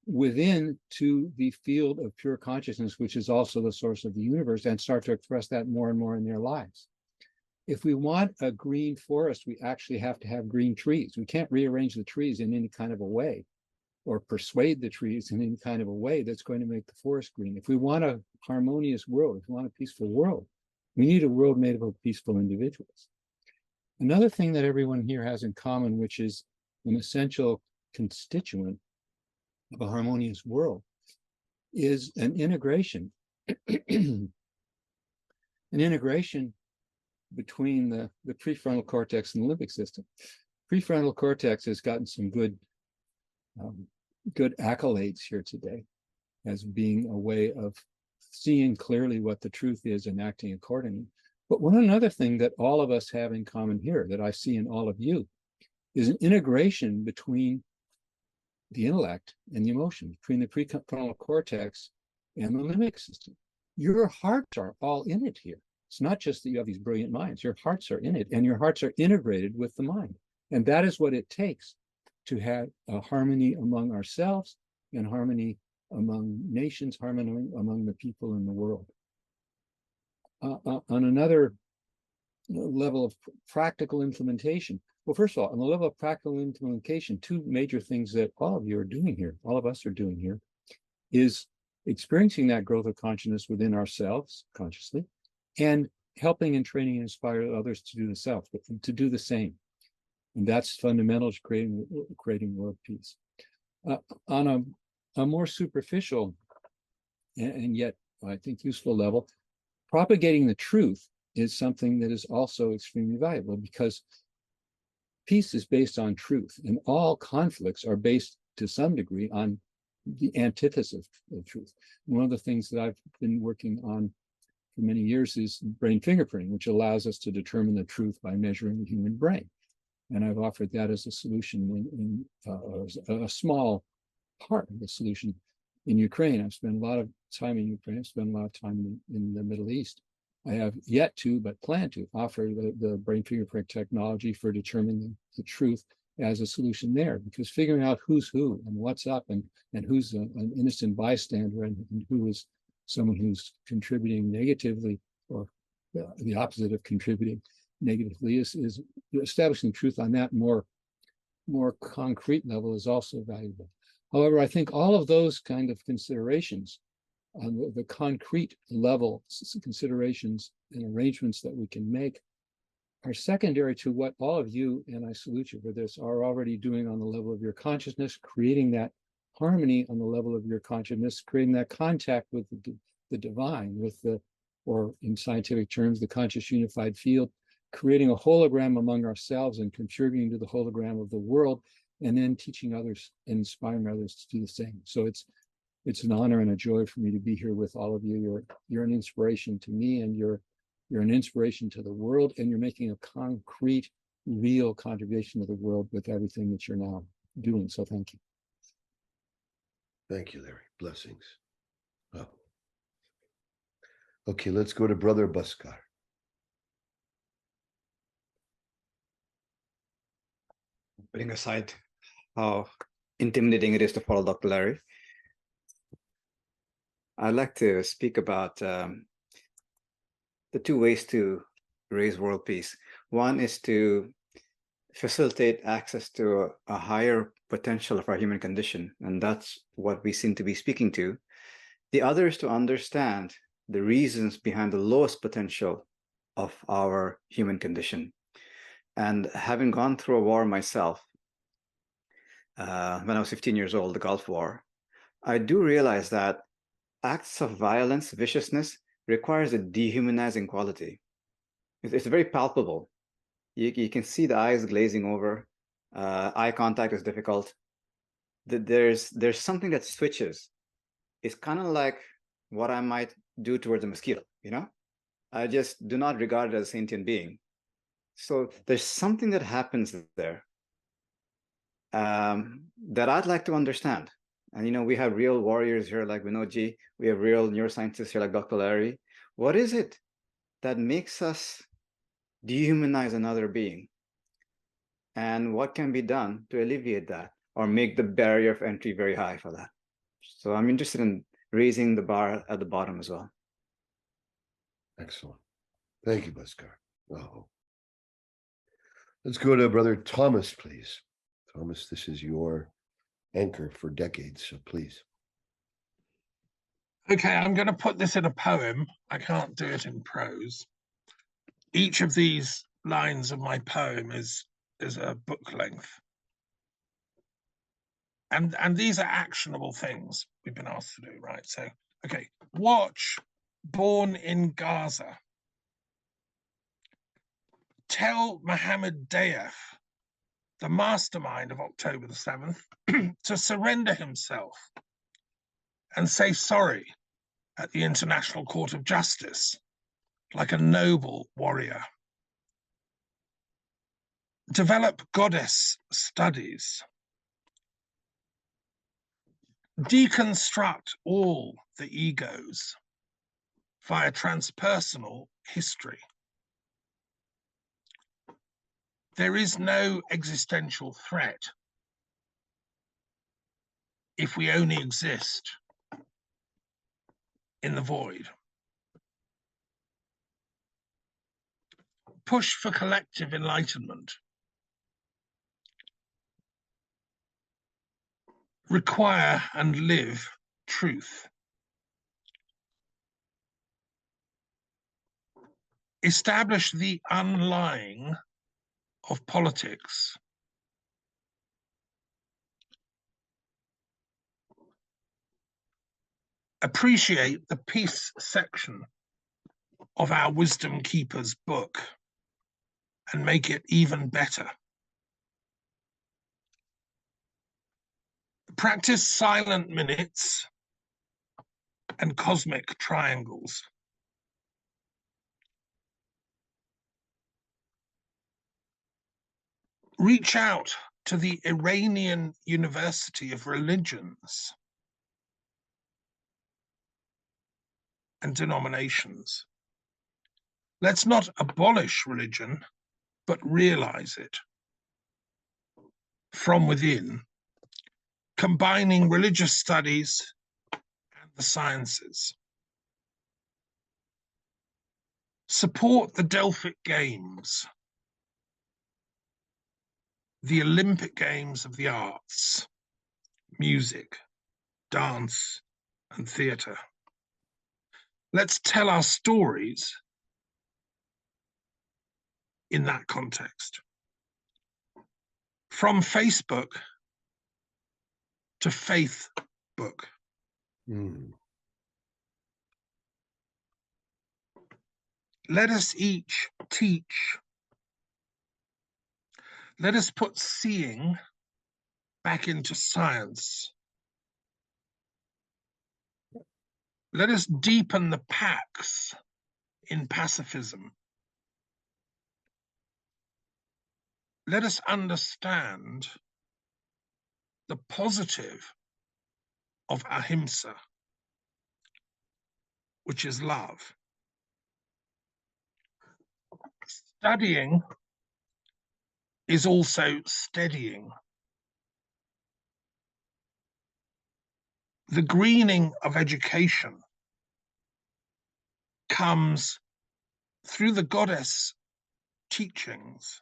within to the field of pure consciousness, which is also the source of the universe, and start to express that more and more in their lives. If we want a green forest, we actually have to have green trees. We can't rearrange the trees in any kind of a way, or persuade the trees in any kind of a way that's going to make the forest green. If we want a harmonious world, if we want a peaceful world, we need a world made up of peaceful individuals. Another thing that everyone here has in common, which is an essential constituent of a harmonious world, is an integration. An integration between the prefrontal cortex and the limbic system. Prefrontal cortex has gotten some good accolades here today as being a way of seeing clearly what the truth is and acting accordingly. But another thing that all of us have in common here, that I see in all of you, is an integration between the intellect and the emotion, between the prefrontal cortex and the limbic system. Your hearts are all in it here. It's not just that you have these brilliant minds. Your hearts are in it, and your hearts are integrated with the mind. And that is what it takes to have a harmony among ourselves and harmony among nations, harmony among the people in the world. On another level of practical implementation, well, first of all, on the level of practical implementation, two major things that all of you are doing here, all of us are doing here, is experiencing that growth of consciousness within ourselves consciously, and helping and training and inspire others to do to do the same. And that's fundamental to creating world peace. On a more superficial and yet, I think, useful level, propagating the truth is something that is also extremely valuable, because peace is based on truth, and all conflicts are based to some degree on the antithesis of truth. One of the things that I've been working on for many years is brain fingerprinting, which allows us to determine the truth by measuring the human brain. And I've offered that as a solution in a small part of the solution in Ukraine. I've spent a lot of time in Ukraine. I've spent a lot of time in the Middle East. I have yet to, but plan to, offer the brain fingerprint technology for determining the truth as a solution there, because figuring out who's who and what's up and who's an innocent bystander and who is someone who's contributing negatively, or the opposite of contributing negatively, is establishing truth on that more concrete level is also valuable. However, I think all of those kind of considerations on the concrete level, considerations and arrangements that we can make, are secondary to what all of you, and I salute you for this, are already doing on the level of your consciousness, creating that harmony on the level of your consciousness, creating that contact with the divine, with or in scientific terms, the conscious unified field, creating a hologram among ourselves and contributing to the hologram of the world, and then teaching others and inspiring others to do the same. So it's an honor and a joy for me to be here with all of you. You're an inspiration to me, and you're an inspiration to the world, and you're making a concrete, real contribution to the world with everything that you're now doing. So thank you. Thank you, Larry. Blessings. Oh. Okay, let's go to Brother Bhaskar. Putting aside how intimidating it is to follow Dr. Larry, I'd like to speak about the two ways to raise world peace. One is to facilitate access to a higher potential of our human condition, and that's what we seem to be speaking to. The other is to understand the reasons behind the lowest potential of our human condition. And having gone through a war myself, when I was 15 years old, the Gulf War, I do realize that acts of violence, viciousness, requires a dehumanizing quality. It's very palpable. You can see the eyes glazing over. Eye contact is difficult. There's something that switches. It's kind of like what I might do towards a mosquito, you know? I just do not regard it as a sentient being. So there's something that happens there that I'd like to understand. And, you know, we have real warriors here like Vinodji. We have real neuroscientists here like Dr. Larry. What is it that makes us dehumanize another being? And what can be done to alleviate that or make the barrier of entry very high for that? So I'm interested in raising the bar at the bottom as well. Excellent. Thank you, Bhaskar. Oh. Let's go to Brother Thomas, please. Thomas, this is your anchor for decades, so please. Okay, I'm going to put this in a poem. I can't do it in prose. Each of these lines of my poem is a book length. And these are actionable things we've been asked to do, right? So, okay, watch Born in Gaza. Tell Mohammed Dayef, the mastermind of October the 7th, to surrender himself and say sorry at the International Court of Justice, like a noble warrior. Develop goddess studies. Deconstruct all the egos via transpersonal history. There is no existential threat if we only exist in the void. Push for collective enlightenment. Require and live truth. Establish the unlying of politics. Appreciate the peace section of our Wisdom Keepers book and make it even better. Practice silent minutes and cosmic triangles. Reach out to the Iranian University of Religions and denominations. Let's not abolish religion, but realize it from within, combining religious studies and the sciences. Support the Delphic Games, the Olympic Games of the arts, music, dance, and theatre. Let's tell our stories in that context. From Facebook to Faith Book. Let us each teach. Let us put seeing back into science. Let us deepen the pacts in pacifism. Let us understand the positive of ahimsa, which is love. Studying is also steadying. The greening of education comes through the goddess teachings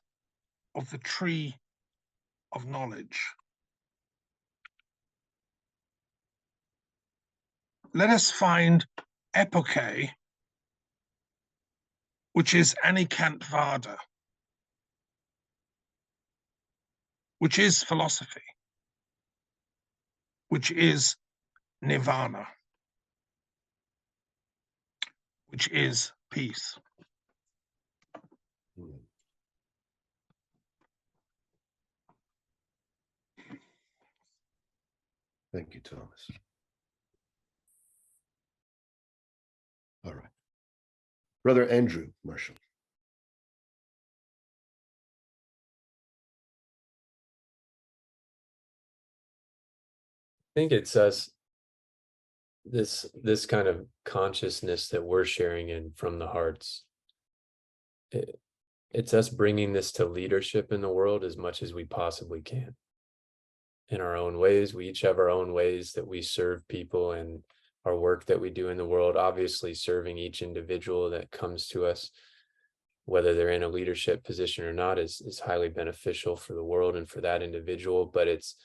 of the tree of knowledge. let us find epoche, which is Anikant Vada, which is philosophy, which is nirvana, which is peace. Thank you, Thomas. All right. Brother Andrew Marshall. I think it's us, this kind of consciousness that we're sharing in from the hearts. It's us bringing this to leadership in the world as much as we possibly can. In our own ways, we each have our own ways that we serve people and our work that we do in the world, obviously serving each individual that comes to us, whether they're in a leadership position or not, is highly beneficial for the world and for that individual. But it's,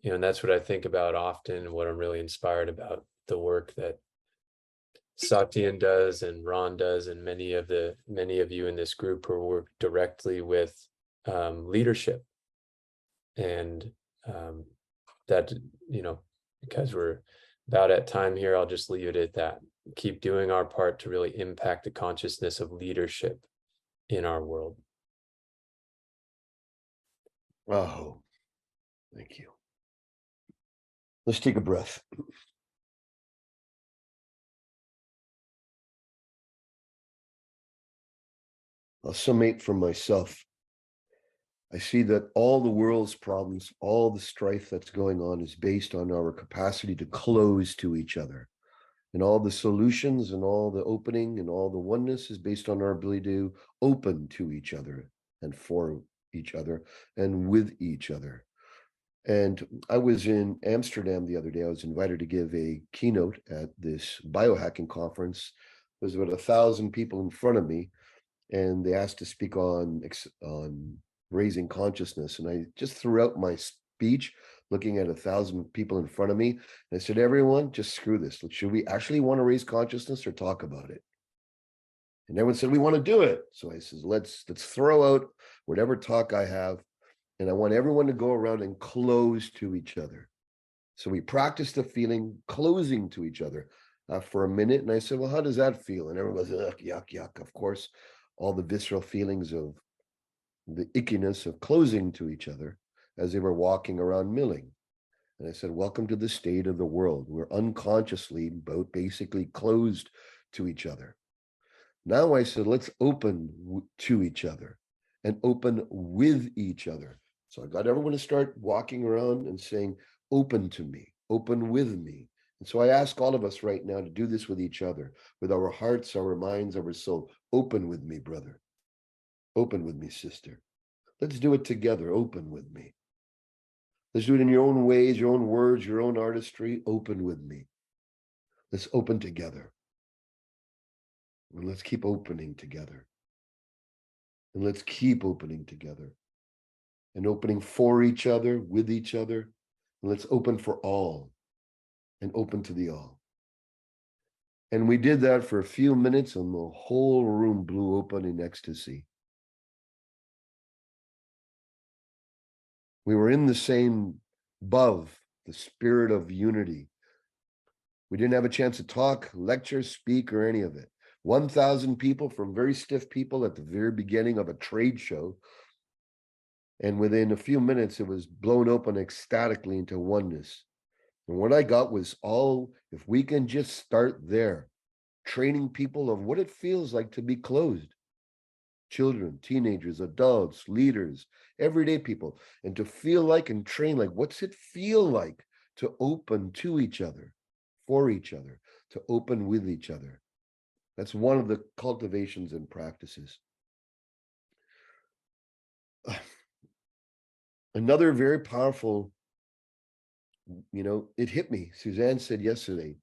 you know, and that's what I think about often, what I'm really inspired about the work that Satyan does and Ron does, and many of you in this group who work directly with leadership. And that, you know, because we're about at time here, I'll just leave it at that. Keep doing our part to really impact the consciousness of leadership in our world. Oh, thank you. Let's take a breath. I'll summate for myself. I see that all the world's problems, all the strife that's going on is based on our capacity to close to each other. And all the solutions and all the opening and all the oneness is based on our ability to open to each other and for each other and with each other. And I was in Amsterdam the other day. I was invited to give a keynote at this biohacking conference. There was about 1,000 people in front of me, and they asked to speak on raising consciousness. And I just threw out my speech looking at 1,000 people in front of me. And I said, everyone, just screw this. Should we actually want to raise consciousness or talk about it? And everyone said, we want to do it. So I said, let's throw out whatever talk I have. And I want everyone to go around and close to each other. So we practiced the feeling closing to each other for a minute. And I said, well, how does that feel? And everyone goes, ugh, yuck, yuck. Of course, all the visceral feelings of the ickiness of closing to each other as they were walking around milling. And I said, welcome to the state of the world. We're unconsciously basically closed to each other. Now I said, let's open to each other and open with each other. So I got everyone to start walking around and saying, open to me, open with me. And so I ask all of us right now to do this with each other, with our hearts, our minds, our soul. Open with me, brother. Open with me, sister. Let's do it together. Open with me. Let's do it in your own ways, your own words, your own artistry. Open with me. Let's open together. And let's keep opening together. And let's keep opening together. And opening for each other, with each other. And let's open for all. And open to the all. And we did that for a few minutes, and the whole room blew open in ecstasy. We were in the same above, the spirit of unity. We didn't have a chance to talk, lecture, speak, or any of it. 1,000 people, from very stiff people at the very beginning of a trade show. And within a few minutes, it was blown open ecstatically into oneness. And what I got was all, if we can just start there, training people of what it feels like to be closed. Children, teenagers, adults, leaders, everyday people, and to feel like and train like, what's it feel like to open to each other, for each other, to open with each other. That's one of the cultivations and practices. Another very powerful, it hit me. Suzanne said yesterday,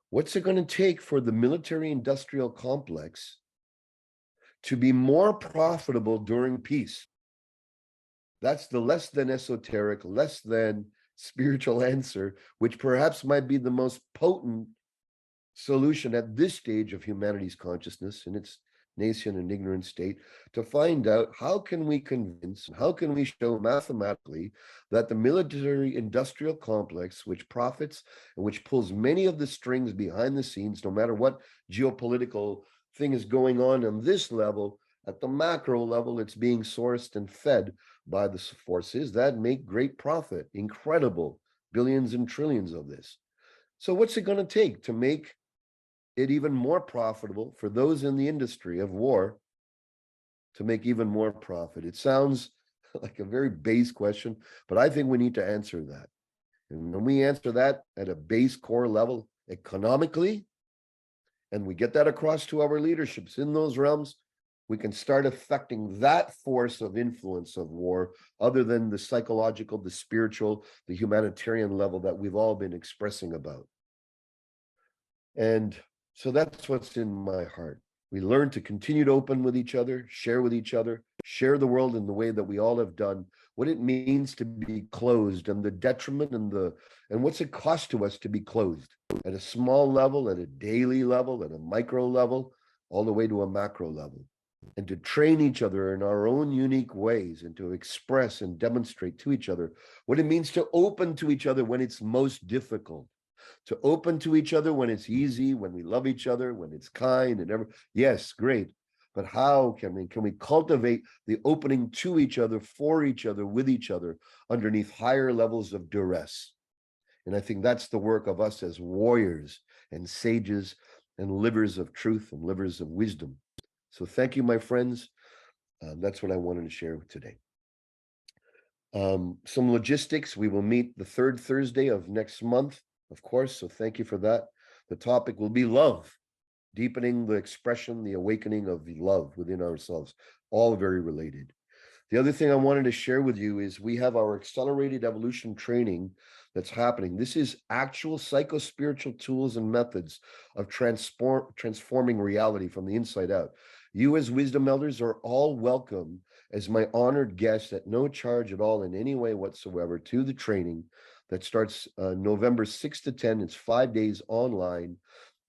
what's it going to take for the military-industrial complex to be more profitable during peace? That's the less than esoteric, less than spiritual answer, which perhaps might be the most potent solution at this stage of humanity's consciousness in its nascent and ignorant state, to find out how can we convince, how can we show mathematically that the military industrial complex, which profits and which pulls many of the strings behind the scenes, no matter what geopolitical thing is going on this level, at the macro level, it's being sourced and fed by the forces that make great profit, incredible billions and trillions of this. So what's it going to take to make it even more profitable for those in the industry of war to make even more profit? It sounds like a very base question, but I think we need to answer that. And when we answer that at a base core level economically, and we get that across to our leaderships in those realms, we can start affecting that force of influence of war, other than the psychological, the spiritual, the humanitarian level that we've all been expressing about. And so that's what's in my heart. We learn to continue to open with each other, share the world in the way that we all have done, what it means to be closed, and the detriment and what's it cost to us to be closed at a small level, at a daily level, at a micro level, all the way to a macro level. And to train each other in our own unique ways, and to express and demonstrate to each other what it means to open to each other when it's most difficult, to open to each other when it's easy, when we love each other, when it's kind and ever. Yes, great. But how can we cultivate the opening to each other, for each other, with each other, underneath higher levels of duress? And I think that's the work of us as warriors and sages and livers of truth and livers of wisdom. So thank you, my friends. That's what I wanted to share today. Some logistics. We will meet the third Thursday of next month, of course. So thank you for that. The topic will be love, deepening the expression, the awakening of the love within ourselves, all very related. The other thing I wanted to share with you is we have our accelerated evolution training that's happening. This is actual psycho-spiritual tools and methods of transforming reality from the inside out. You as wisdom elders are all welcome as my honored guests at no charge at all in any way whatsoever to the training that starts November 6 to 10. It's 5 days online.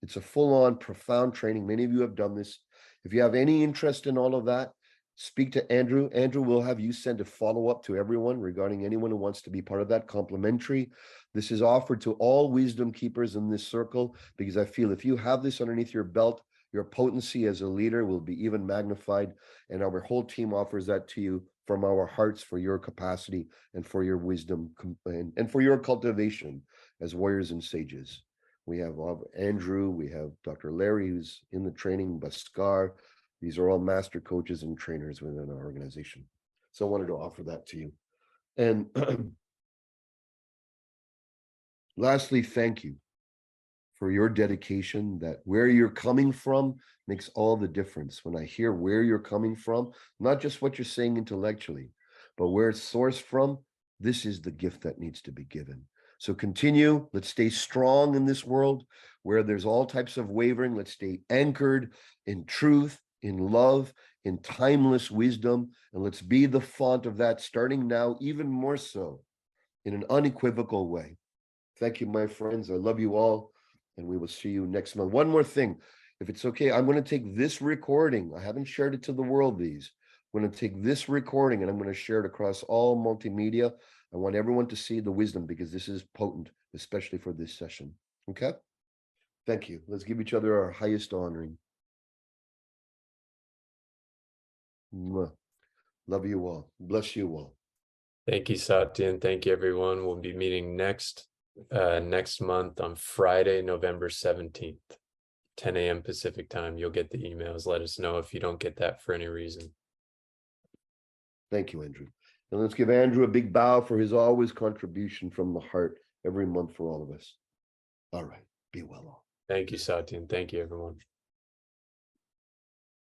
It's a full-on profound training. Many of you have done this. If you have any interest in all of that, speak to Andrew. Andrew will have you send a follow-up to everyone regarding anyone who wants to be part of that complimentary. This is offered to all wisdom keepers in this circle, because I feel if you have this underneath your belt, your potency as a leader will be even magnified. And our whole team offers that to you from our hearts, for your capacity and for your wisdom and for your cultivation as warriors and sages. We have Andrew, we have Dr. Larry, who's in the training, Baskar. These are all master coaches and trainers within our organization. So I wanted to offer that to you. And lastly, thank you for your dedication. That where you're coming from makes all the difference. When I hear where you're coming from, not just what you're saying intellectually, but where it's sourced from, this is the gift that needs to be given. So continue. Let's stay strong in this world where there's all types of wavering. Let's stay anchored in truth, in love, in timeless wisdom, and let's be the font of that starting now, even more so, in an unequivocal way. Thank you, my friends. I love you all, and we will see you next month. One more thing, if it's okay, I'm going to take this recording. I haven't shared it to the world, these. I'm going to take this recording and I'm going to share it across all multimedia. I want everyone to see the wisdom, because this is potent, especially for this session. Okay? Thank you. Let's give each other our highest honoring. Mwah. Love you all. Bless you all. Thank you, Satya, and thank you, everyone. We'll be meeting next month on Friday, November 17th, 10 a.m. Pacific time. You'll get the emails. Let us know if you don't get that for any reason. Thank you, Andrew. And let's give Andrew a big bow for his always contribution from the heart every month for all of us. All right. Be well all. Thank you, Satya, and thank you, everyone.